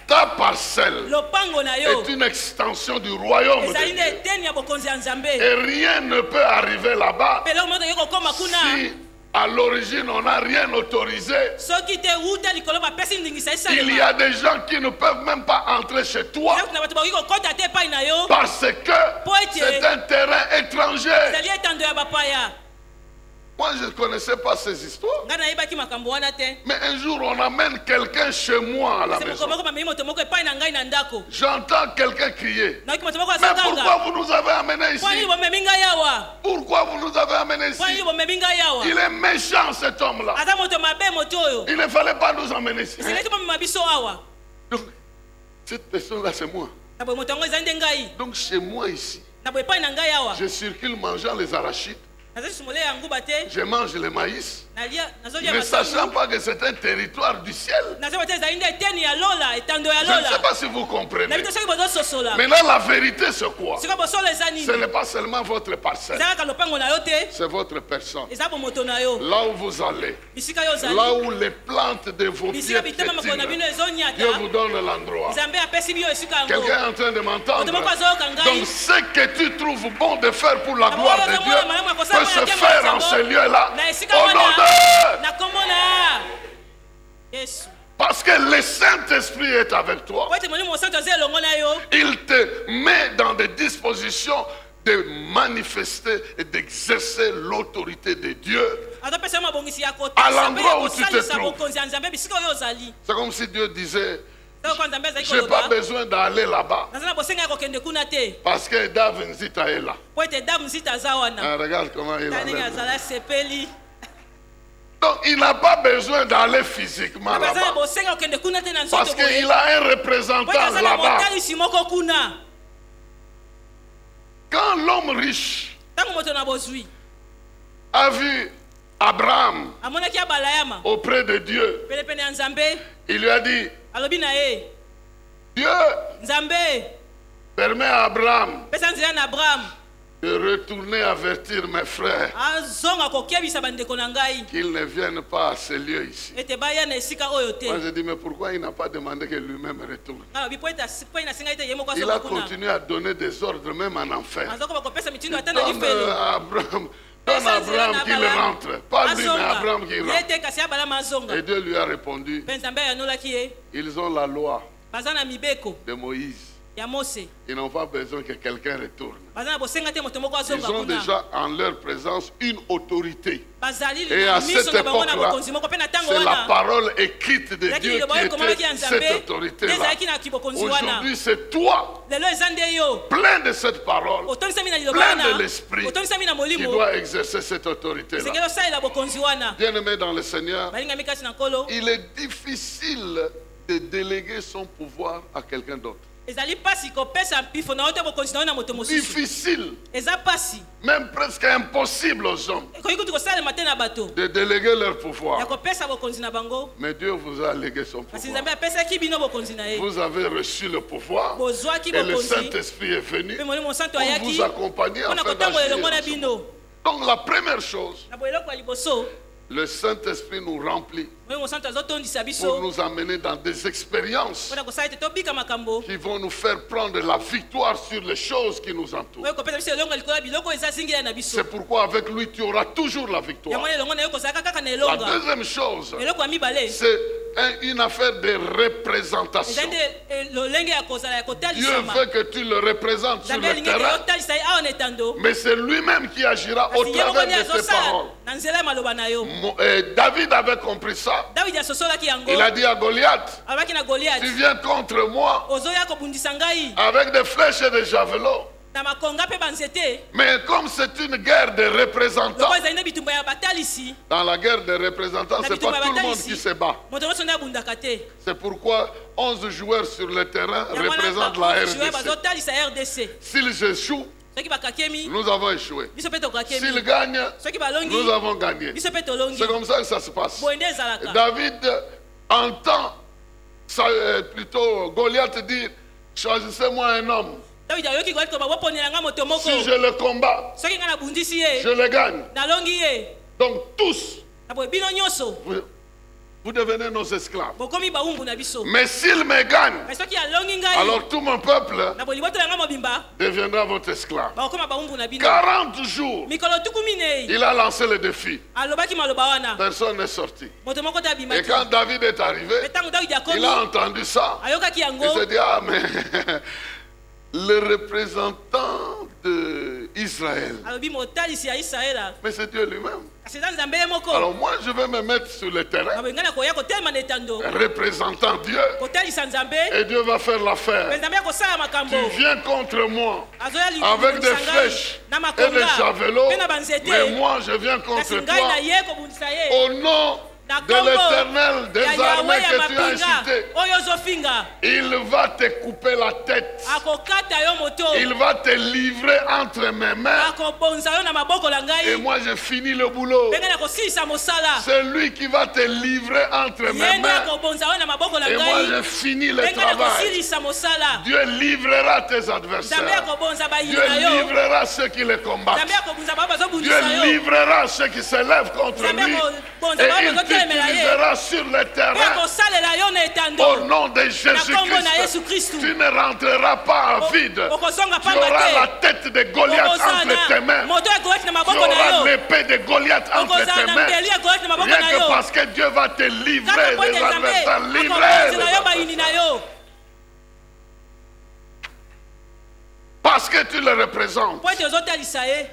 Ta parcelle est une extension du royaume de Dieu. Et rien ne peut arriver là-bas si à l'origine on n'a rien autorisé. Il y a des gens qui ne peuvent même pas entrer chez toi parce que c'est un terrain étranger. Moi, je ne connaissais pas ces histoires. Mais un jour, on amène quelqu'un chez moi à la maison. J'entends quelqu'un crier. Mais pourquoi vous nous avez amenés ici? Pourquoi vous nous avez amenés ici? Il est méchant, cet homme-là. Il ne fallait pas nous emmener ici. Donc, cette personne-là, c'est moi. Donc, chez moi ici, je circule mangeant les arachides. Je mange le maïs, ne sachant pas que c'est un territoire du ciel. Je ne sais pas si vous comprenez. Maintenant, la vérité, c'est quoi? Ce n'est pas seulement votre parcelle, c'est votre personne. Là où vous allez, là où les plantes de vos pieds piétinent, Dieu vous donne l'endroit. Quelqu'un est en train de m'entendre. Donc, ce que tu trouves bon de faire pour la gloire de Dieu peut se faire en ce lieu-là. Au nom de... Parce que le Saint-Esprit est avec toi. Il te met dans des dispositions de manifester et d'exercer l'autorité de Dieu à l'endroit où tu te trouves. C'est comme si Dieu disait: je n'ai pas besoin d'aller là-bas parce que Davinzita est là. Ah, regarde comment il a l'air. Donc il n'a pas besoin d'aller physiquement là-bas parce qu'il a un représentant là-bas. Quand l'homme riche a vu Abraham auprès de Dieu, il lui a dit: Dieu permet à Abraham de retourner avertir mes frères qu'ils ne viennent pas à ce lieu ici. Moi je dis: mais pourquoi il n'a pas demandé que lui-même retourne? Il a continué à donner des ordres même en enfer. Donne Abraham qu'il rentre. Pas lui, mais Abraham qui rentre. Et Dieu lui a répondu: ils ont la loi de Moïse. Ils n'ont pas besoin que quelqu'un retourne. Ils ont déjà en leur présence une autorité. Et à cette époque-là, c'est la parole écrite de Dieu qui était cette autorité-là. Aujourd'hui, c'est toi, plein de cette parole, plein de l'esprit, qui doit exercer cette autorité-là. Bien-aimé dans le Seigneur, il est difficile de déléguer son pouvoir à quelqu'un d'autre. Difficile, même presque impossible aux hommes de déléguer leur pouvoir. Mais Dieu vous a légué son pouvoir. Vous avez reçu le pouvoir et le Saint-Esprit est venu pour vous accompagner afin d'agir. Donc la première chose, le Saint-Esprit nous remplit Moyo Mosantu azotondisa pour biso nous amener dans des expériences mpona kosala ete tobika makambo qui vont nous faire prendre la victoire sur les choses qui nous entourent. oyo kopesa biso elonga likolo ya biloko eza singela na biso C'est pourquoi avec lui, tu auras toujours la victoire. yango elongo na yo kozalaka kaka na La elonga deuxième chose, eloko ya mibale c'est une affaire de représentation. eza nde lolenge ya kozala ya Dieu kotalisama veut que tu le représentes sur nzambe le alingi ete terrain, yotalisa ye awa na etando mais c'est lui-même qui agira au kasi ye moko travers nde de ses azosala paroles. na nzela ya maloba na yo David avait compris ça. davidi asosolaki yango Il a dit à Goliath, alobaki na goliath tu viens contre moi ozoya kobundisa ngai avec des flèches et des javelots. na makonga mpe banzete Mais comme c'est une guerre de représentants, loko ezali nde bitumba ya batalisi dans la guerre des représentants, ce n'est pas tout le monde qui se bat. moto nyonso nde abundaka te C'est pourquoi 11 joueurs sur le terrain yango représentent la wana RDC. bazotalisa rdc S'ils échouent, soki bakakemi nous avons échoué. biso mpe S'ils tokakemi gagnent, soki balongi nous avons gagné. biso mpe tolongi C'est comme ça que ça se passe. boye nde ezalaka David entend, plutôt Goliath dire, choisissez-moi un homme. davidi ayoki goliath koba boponela nga moto moko Si je le combats, soki ngai nabundisi ye je le gagne. nalongi ye Donc tous, na boye bino nyonso vous devenez nos esclaves. bokomi bawumbu na biso Mais s'il me gagne, mais soki alongi ngai alors tout mon peuple na boye liboto na ngai mobimba deviendra votre esclave. bakokoma bawumbu na bino 40 jours, mikolo tuku minei il a lancé le défi. alobaki maloba wana Personne n'est sorti. moto moko te Et abimaki quand David est arrivé, me ntango davidi il akomi a entendu ça. ayokaki Il yango se dit, ah mais le représentant d'Israël, alobi motalisi ya israela mais c'est Dieu lui-même. kasi eza nzambe ye moko Alors moi, je vais me mettre sur le terrain, na boye ngai nakoya kotelema na etando représentant Dieu, kotalisa nzambe et Dieu va faire me l'affaire. nzambe akosala makambo Tu viens contre moi azoya avec des libundisa ngai flèches na et des makonga javelots, mpe na banzete mais moi je viens kasi contre ngai na toi ye kobundisa ye au nom na de kombo l'Éternel des ya yawe armées ya que tu as mapinga incité. oyo ozofinga Il va te couper la tête. akokata yo moto Il va te livrer entre mes mains. akobonza yo na maboko na Et ngai moi, j'ai fini le boulot. mpe ngai nakosilisa mosala C'est lui qui va te livrer entre ye mes nde mains. akobonza yo na maboko na Et moi, ngai j'ai fini le mpe ngai travail. nakosilisa mosala Dieu livrera tes nzambe adversaires. akobonza bayini Dieu na yo livrera ceux qui les combattent. nzambe akobonza bao Dieu bazobundisa yo livrera ceux qui se lèvent contre nzambe lui. akobonza Et bao il bazotelemela ye t'utilisera sur le mpe terrain. akosalela yo na Au etando nom de na kombo na yesu Jésus-Christ, kristu tu ne rentreras pas en vide. okozonga Tu auras pamba la tête de Goliath entre tes te mains. moto ya golati na Tu maboko na auras yo l'épée de Goliath entre okozala tes na mains. mbeli ya golati na maboko Rien na que yo parce que Dieu va te livrer kaka po des ete nzambe adversaires. akobonzela yo Livrer. bayini na yo Parce que tu le représentes. po ete ozotalisa ye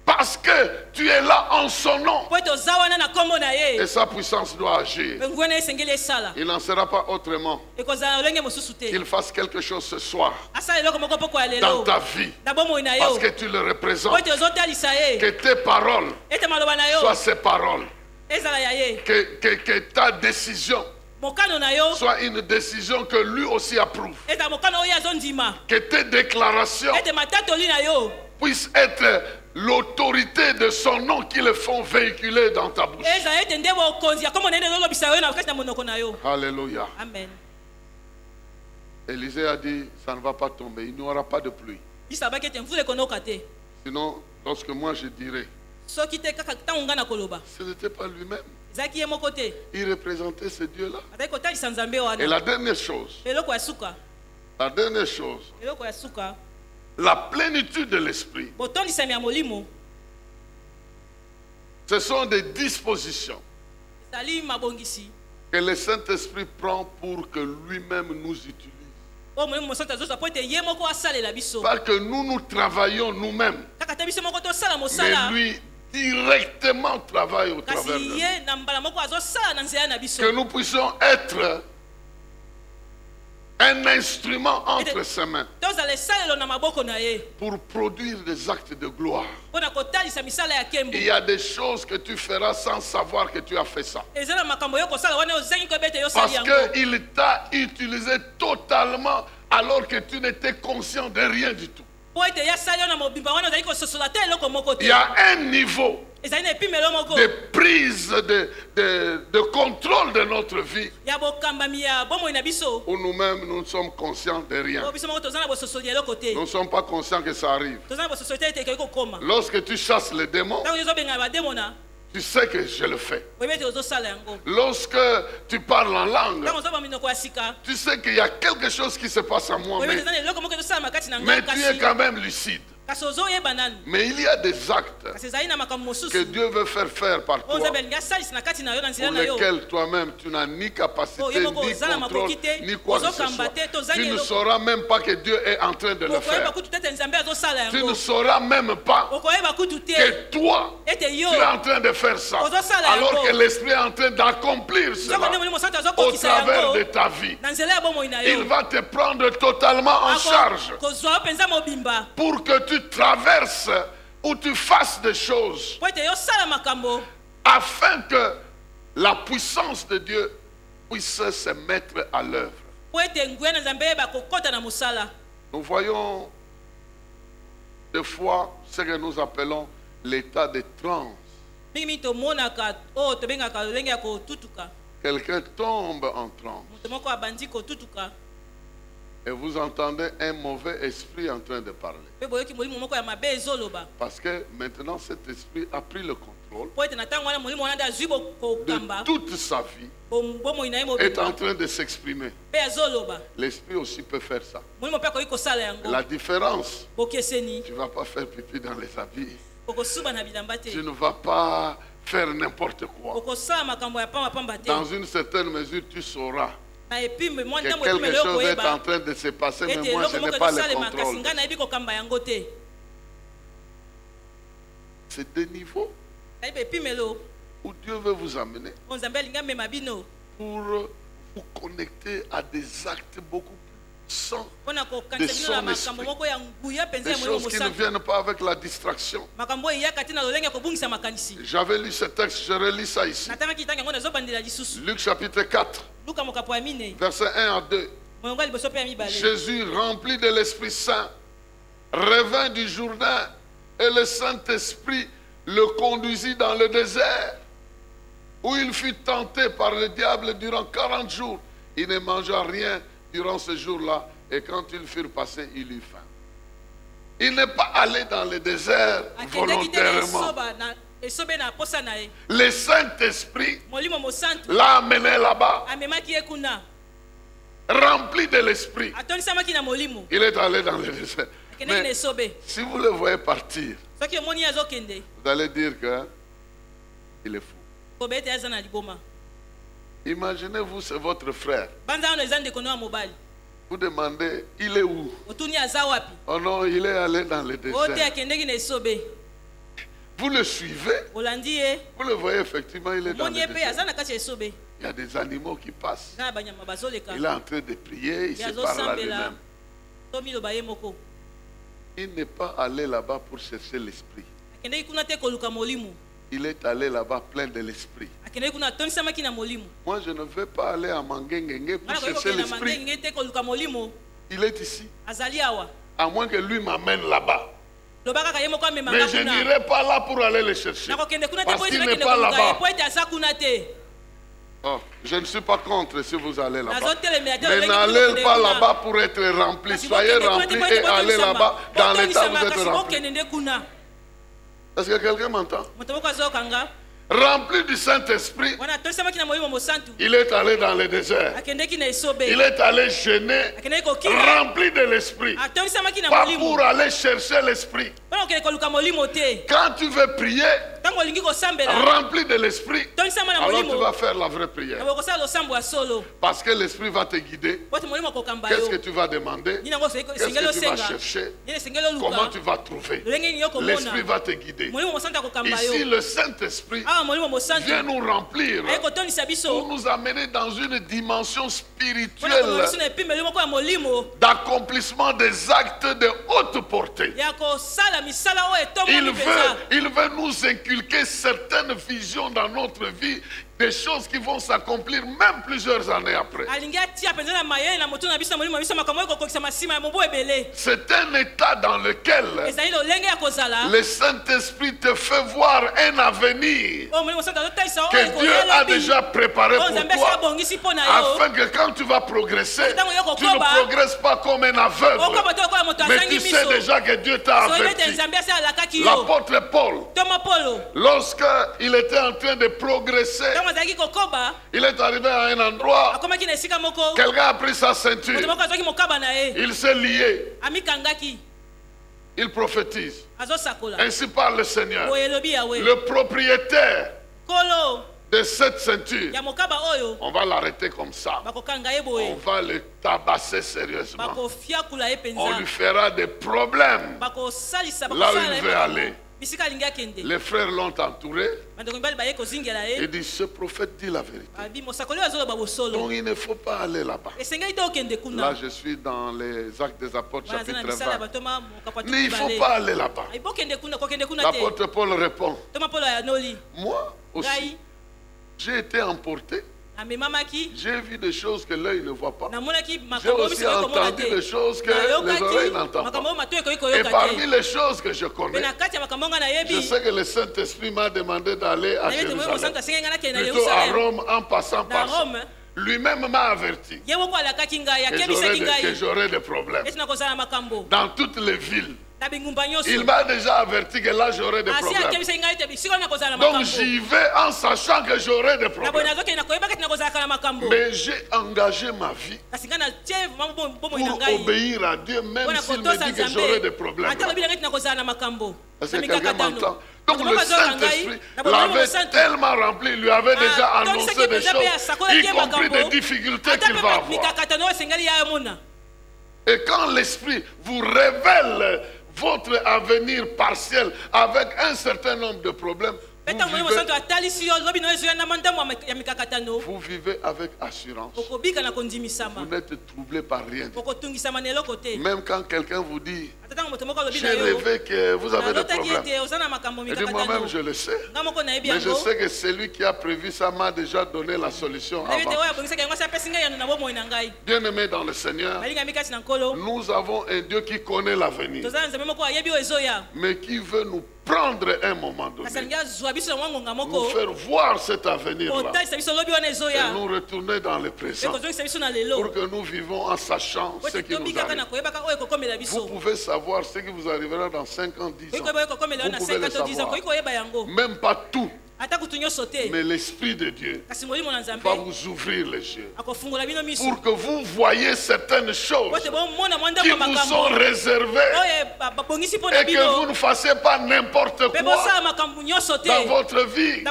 Parce que tu es là en son nom. po ete oza wana na kombo na ye Et sa puissance doit agir. mpe nguya na ye esengeli esala Il n'en sera pas autrement. ekozala na lolenge mosusu te Qu'il fasse quelque chose ce soir asala eloko moko poko ya dans lelo ta vie. na bomoi na Parce yo que tu le po représentes. ete ozotalisa ye Que tes paroles ete maloba na yo soient ses paroles. ezala ya ye Que ta décision mokano na yo soit une décision que lui aussi approuve. ezala mokano oyo azondima Que tes déclarations ete matatoli na yo puissent être l'autorité de son nom qui le font véhiculer dans ta bouche. ezala ete nde bokonzi ya kombo na ye nde ezolobisa yo na kati na monoko na yo Alléluia. amen Élisée a dit, ça ne va pas tomber, il n'y aura pas de pluie. lisabaki ete mvula ekonoka te Sinon, lorsque moi je dirais, soki te kaka ntango ngai nakoloba ce n'était pas lui-même. ezalaki ye moko te Il représentait ce Dieu-là. azalaki kotalisa nzambe Et wana la dernière chose, eloko ya suka eloko ya suka la plénitude de l'esprit, botondisami ya molimo ce sont des dispositions ezali mabongisi que le Saint-Esprit prend pour que lui-même nous utilise. oyo molimo mosantu azozwa po ete ye moko asalela biso Pas que nous travaillons nous-mêmes, kaka te biso moko tosala mais mosala lui directement travaille au travers de kasi nous. ye na mbala moko azosala na nzela na biso Que nous puissions être un instrument entre ses mains tozala esalelo na maboko na ye pour produire des actes de gloire. mpo na kotalisa misala ya nkembo Il y a des choses que tu feras sans savoir que tu as fait ça. eza na makambo yo kosala wana ozangi koyeba ete yosali Parce yango qu'il t'a utilisé totalement alors que tu n'étais conscient de rien du tout. po ete ye asali yo na mobimba wana ozali kososola te eloko moko te Il y a un niveau ezali na epimelo moko de prise de contrôle de notre vie ya bokambami ya bomoi na biso où nous-mêmes nous sommes conscients de rien. po biso moko toza na bososoli ya eloko te Nous ne sommes pas conscients que ça arrive. toza na bososoli te ete ekoki kokóma Lorsque tu chasses les démons, ntango ezobengana bademona Tu sais que je le fais. oyebi ete ozosala yango Lorsque tu parles en langue, ntango ozoba minoko ya sika tu sais qu'il y a quelque chose qui se passe en moi, oyebi ete eza na eloko moko ezosalama kati na mais ngai tu es kasi quand même lucide. kasi ozoyeba nanu Mais il y a des actes kasi ezali na makambo que mosusu Dieu veut faire par oyo toi, nzambe alingi asalisa na kati na yo na nzela pour na yo lesquels toi-même tu n'as ni capacité, oyo moko ni oza na contrôle, makoki te ni quoi que ce ozokamba soit. te tozangi Tu ne eloko sauras même pas que Dieu est en train de le okoyeba faire. kutu te ete nzambe azosala Tu ne yango sauras même pas okoyeba kutu te que toi, ete yo tu es en train de faire ça, Ozosala alors yango. que l'Esprit est en train d'accomplir nzoko nde cela molimo santo au azokokisa travers yango de ta vie. na nzela ya bomoi na Il yo va te prendre totalement en charge kozwa yo mpenza mobimba pour que tu traverses ou tu fasses des choses po ete yo sala makambo afin que la puissance de Dieu puisse se mettre à l'œuvre. po ete nguya na nzambe eyeba kokɔta na mosala Nous voyons des fois ce que nous appelons l'état de transe. mingimingi tomonaka oyo tobengaka lolenge ya kotutuka Quelqu'un tombe en transe moto moko abandi kotutuka et vous entendez un mauvais esprit en train de parler. mpe boyoki molimo moko ya mabe ezoloba Parce que maintenant cet esprit a pris le contrôle po ete na ntango wana molimo wana nde azwi kokamba de toute sa vie, bomoi na ye est mobimba en train de s'exprimer. mpe azoloba L'esprit aussi peut faire ça. molimo mpe akoki kosala yango La différence, bokeseni tu ne vas pas faire pipi dans les habits. okosuba na bilamba te Tu ne vas pas faire n'importe quoi. okosala makambo ya pambapamba te Dans une certaine mesure, tu sauras na epime mwa que ntango quelque epimele chose est en okoyeba train de se passer, mais ete moi je eloko n'ai moko pas le ekosalema kasi contrôle. ngai nayebi kokamba yango te C'est des niveaux nayebi epimelo où Dieu veut vous amener oyo nzambe alingi amema bino pour vous connecter à des actes beaucoup plus puissants, mpona kokanisa bino na makambo moko ya nguya mpenza des ya molimo choses qui ne mosantu viennent pas avec la distraction. makambo oyo eyaka te na lolenge ya kobungisa makanisi J'avais lu ce texte, je relis ça ici. natangaki ntango yango nazobandela lisusu Luc chapitre 4, luka mokapo ya minei versets 1 à 2. molongo ya liboso mpe ya mibale Jésus, rempli de l'Esprit Saint, revint du Jourdain et le Saint-Esprit le conduisit dans le désert, où il fut tenté par le diable durant 40 jours. Il ne mangea rien durant ce jour-là, et quand ils furent passés, il eut faim. Il n'est pas allé dans le désert akendeki te na volontairement. esobe na posa na ye Le Saint-Esprit molimo mosantu l'a amené là-bas, amemaki ye kuna rempli de l'Esprit. atonisamaki na molimo Il est allé dans le désert. akendeki na Mais esobe si vous le voyez partir, soki omoni ye azokende vous allez dire qu'il est fou. kobe ete aza na liboma Imaginez-vous, c'est votre frère. banza wana eza ndeko no ya mobali Vous demandez, il est où? otuni aza wapi Oh non, il est allé dans le oyo te désert. akendeki na esobe Vous le suivez, olandi ye vous le voyez effectivement, il est dans le omoni ye mpe désert. aza na kati ya esobe Il y a des animaux qui passent. eza na banyama bazoleka Il est en train de prier, il ye se parle à azosambela lui-même. to miloba ye moko Il n'est pas allé là-bas pour chercher l'esprit. akendeki kuna te koluka molimo Il est allé là-bas plein de l'esprit. akendeki kuna atonisamaki na molimo Moi, je ne veux pas aller à Mangengenge pour ngai nakoki chercher kokende na l'esprit. mandenge te koluka molimo Il est ici. azali awa À moins que lui m'amène là-bas. loba kaka ye moko amemanga Mais je kuna n'irai pas là pour aller le chercher. nakokende kuna te Parce po ete qu'il n'est nakende pas koluka ye là-bas. po ete aza kuna te Oh, je ne suis pas contre si vous allez là-bas. nazotelemela te Mais lolenge n'allez kuna pas kuna. là-bas pour être rempli. Kasi Soyez bokende kuna te remplis po ete et allez botonisama. là-bas dans l'état où vous Botonisama, êtes kasi remplis. bokende nde kuna Est-ce que quelqu'un m'entend? moto moko azokanga Rempli du Saint-Esprit, wana atonisamaki na molimo mosantu il est allé dans le désert. akendeki na esobe Il est allé jeûner, akendeki kokila rempli de l'Esprit. atonisamaki na Pas molimo pour aller chercher l'Esprit. mpona kokende koluka molimo te Quand tu veux prier, ntango olingi kosambela rempli de l'Esprit, tonisama na alors tu molimo vas faire la vraie prière. naboki kosala losambo ya solo Parce que l'Esprit va te guider. po ete molimo akokamba Qu'est-ce yo que tu vas demander? nini yango Qu'est-ce esengeli que tu vas osenga chercher? nini esengeli Comment oluka tu vas trouver? lolenge nini yo L'Esprit komona va te guider. molimo mosantu akokamba yo Ici, le Saint-Esprit awa molimo mosantu vient nous remplir aye kotonisa pour biso nous amener dans une dimension mpona spirituelle komona biso na epimeli moko ya molimo d'accomplissement des actes de haute portée. ya kosala misala oyo etombomi mpenza Il veut nous inculquer certaines visions dans notre vie des choses qui vont s'accomplir même plusieurs années après. C'est un état dans lequel le Saint-Esprit te fait voir un avenir que Dieu a déjà préparé pour toi, afin que quand tu vas progresser, tu ne progresses pas comme un aveugle, mais tu sais déjà que Dieu t'a averti. L'apôtre Paul, lorsqu'il était en train de progresser, il est arrivé à un endroit, quelqu'un a pris sa ceinture, il s'est lié, il prophétise. Ainsi parle le Seigneur. Le propriétaire de cette ceinture, on va l'arrêter comme ça. On va le tabasser sérieusement. On lui fera des problèmes là où il veut aller. Les frères l'ont entouré. Il dit, ce prophète dit la vérité. Donc il ne faut pas aller là-bas. Là, je suis dans les Actes des Apôtres, chapitre 20. Mais il ne faut pas aller là-bas. L'apôtre Paul répond, moi aussi, j'ai été emporté. J'ai vu des choses que l'œil ne voit pas. J'ai aussi entendu des choses que les oreilles n'entendent pas. Et parmi les choses que je connais, je sais que le Saint-Esprit m'a demandé d'aller à Jérusalem, plutôt à Rome, en passant par ça. Lui-même m'a averti que j'aurais des problèmes dans toutes les villes. Il m'a déjà averti que là j'aurais des problèmes. Donc j'y vais en sachant que j'aurai des problèmes. Mais j'ai engagé ma vie pour obéir à Dieu, même s'il me dit que j'aurai des problèmes. Est-ce que quelqu'un m'entend? Donc le Saint-Esprit l'avait tellement rempli, il lui avait déjà annoncé des choses, y compris des difficultés qu'il va avoir. Et quand l'Esprit vous révèle votre avenir partiel avec un certain nombre de problèmes, vous vivez avec assurance. Vous n'êtes troublé par rien. Même quand quelqu'un vous dit, j'ai rêvé que vous avez des problèmes. Et dit, moi-même je le sais. Mais je sais que celui qui a prévu ça m'a déjà donné la solution avant. Bien-aimés dans le Seigneur, nous avons un Dieu qui connaît l'avenir, mais qui veut nous prendre un moment donné, nous faire voir cet avenir-là, et nous retourner dans le présent, pour que nous vivons en sachant ce qui nous arrive. Vous pouvez savoir ce qui vous arrivera dans 5 ans, 10 ans. Vous pouvez le savoir. Même pas tout. Mais l'Esprit de Dieu va vous ouvrir les yeux pour que vous voyez certaines choses qui vous sont réservées et que vous ne fassiez pas n'importe quoi dans votre vie.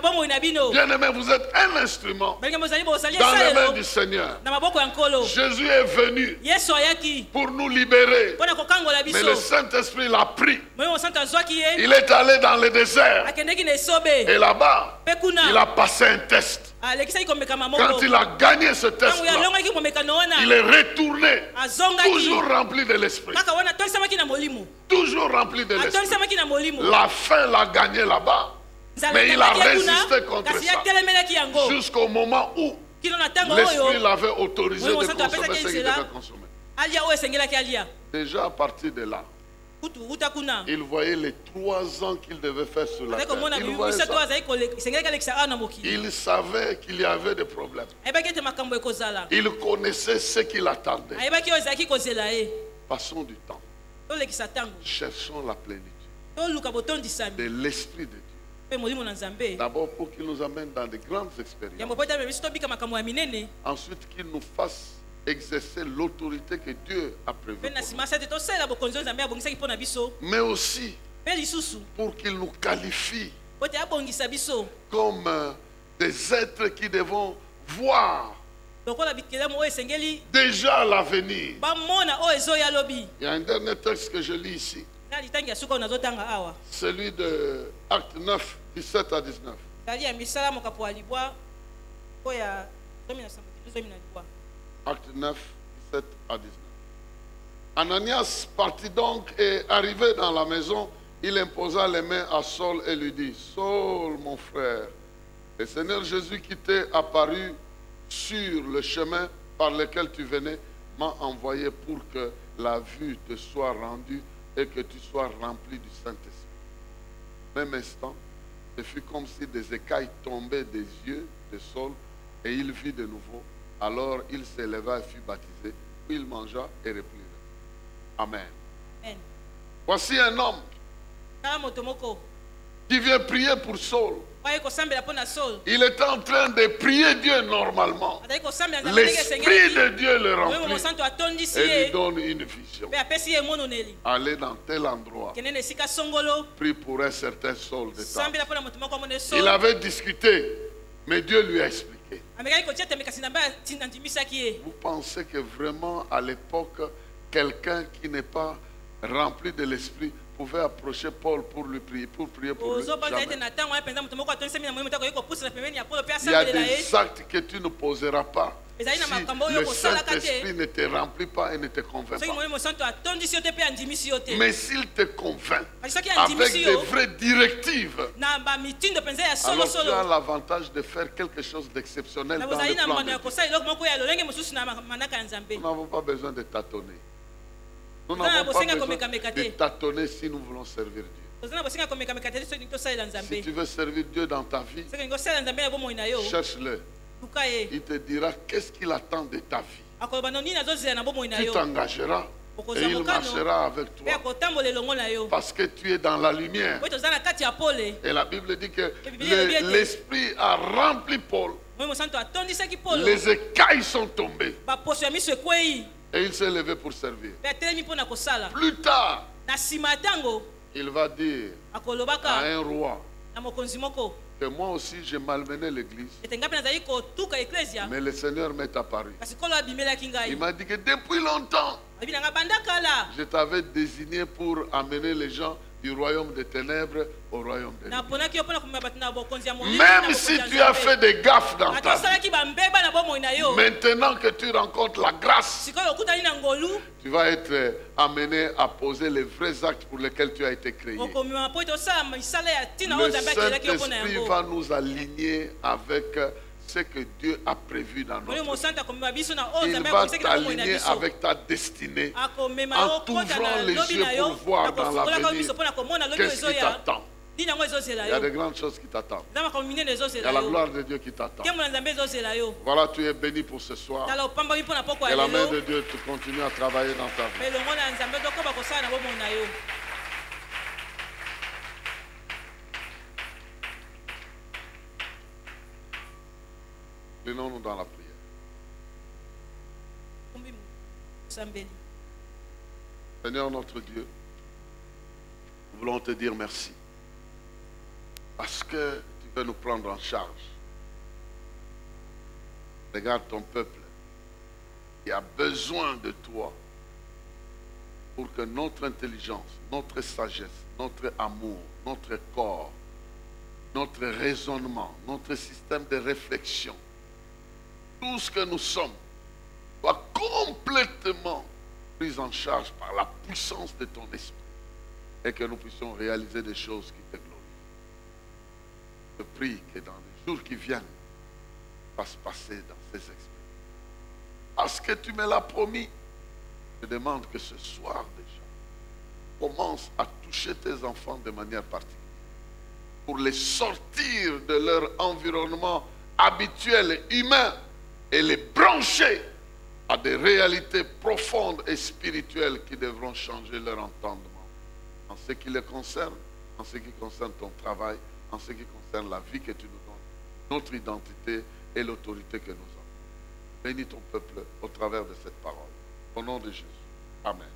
Bien-aimé, vous êtes un instrument dans les mains du Seigneur. Jésus est venu pour nous libérer, mais le Saint-Esprit l'a pris. Il est allé dans le désert et là-bas il a passé un test. Quand il a gagné ce test-là, il est retourné toujours rempli de l'Esprit. Toujours rempli de l'Esprit. La faim l'a gagné là-bas, mais il a résisté contre ça jusqu'au moment où l'Esprit l'avait autorisé de consommer ce qu'il devait consommer. Déjà à partir de là, il voyait les 3 ans qu'il devait faire sur la terre. Il savait qu'il y avait des problèmes. Il connaissait ce qu'il attendait. Passons du temps. Cherchons la plénitude de l'Esprit de Dieu. D'abord pour qu'il nous amène dans de grandes expériences. Ensuite qu'il nous fasse exercer l'autorité que Dieu a prévue. Mais aussi pour qu'il nous qualifie comme des êtres qui devons voir déjà l'avenir. Il y a un dernier texte que je lis ici, celui de Acte 9, 17 à 19. Acte 9, 17 à 19. Ananias partit donc et arrivé dans la maison, il imposa les mains à Saul et lui dit, Saul, mon frère, Le Seigneur Jésus qui t'est apparu sur le chemin par lequel tu venais m'a envoyé pour que la vue te soit rendue et que tu sois rempli du Saint-Esprit. Même instant, ce fut comme si des écailles tombaient des yeux de Saul et il vit de nouveau. Alors il s'éleva et fut baptisé, puis il mangea et reprit. Amen. Amen. Voici un homme qui vient prier pour Saul. Il était en train de prier Dieu normalement. L'Esprit de Dieu le remplit et lui donne une vision. Allez dans tel endroit. Prie pour un certain Saul de temps. Il avait discuté, mais Dieu lui a expliqué. Vous pensez que vraiment à l'époque, quelqu'un qui n'est pas rempli de l'Esprit pouvait approcher Paul pour lui prier, pour prier pour lui? Jamais. Il y a des actes que tu ne poseras pas si le Saint-Esprit ne te remplit pas et ne te convainc pas. Mais s'il te convainc avec des vraies directives, alors tu as l'avantage de faire quelque chose d'exceptionnel dans le plan de Dieu. Nous n'avons pas besoin de tâtonner. Nous n'avons pas besoin de tâtonner si nous voulons servir Dieu. Si tu veux servir Dieu dans ta vie, cherche-le. Il te dira qu'est-ce qu'il attend de ta vie. Tu t'engageras et il marchera avec toi. Parce que tu es dans la lumière. Et la Bible dit que l'Esprit a rempli Paul. Les écailles sont tombées. Et il s'est levé pour servir. Plus tard, il va dire à un roi que moi aussi j'ai malmené l'église. Mais le Seigneur m'est apparu. Il m'a dit que depuis longtemps, je t'avais désigné pour amener les gens du royaume des ténèbres au royaume de lumière. Même si tu as fait des gaffes dans ta vie, maintenant que tu rencontres la grâce, tu vas être amené à poser les vrais actes pour lesquels tu as été créé. Le Saint-Esprit va nous aligner avec ce que Dieu a prévu dans notre vie. Il va t'aligner avec ta destinée en t'ouvrant les yeux pour voir dans l'avenir qu'est-ce qui t'attend. Il y a de grandes choses qui t'attendent. Il y a la gloire de Dieu qui t'attend. Voilà, tu es béni pour ce soir. Et la main de Dieu te continue à travailler dans ta vie. Prenons-nous dans la prière. Seigneur notre Dieu, nous voulons te dire merci. Parce que tu veux nous prendre en charge. Regarde ton peuple qui a besoin de toi pour que notre intelligence, notre sagesse, notre amour, notre corps, notre raisonnement, notre système de réflexion, tout ce que nous sommes, soit complètement pris en charge par la puissance de ton esprit et que nous puissions réaliser des choses qui te glorifient. Je prie que dans les jours qui viennent, va se passer dans ces expériences. Parce que tu me l'as promis, je demande que ce soir déjà, commence à toucher tes enfants de manière particulière pour les sortir de leur environnement habituel et humain et les brancher à des réalités profondes et spirituelles qui devront changer leur entendement en ce qui les concerne, en ce qui concerne ton travail, en ce qui concerne la vie que tu nous donnes, notre identité et l'autorité que nous avons. Bénis ton peuple au travers de cette parole. Au nom de Jésus. Amen.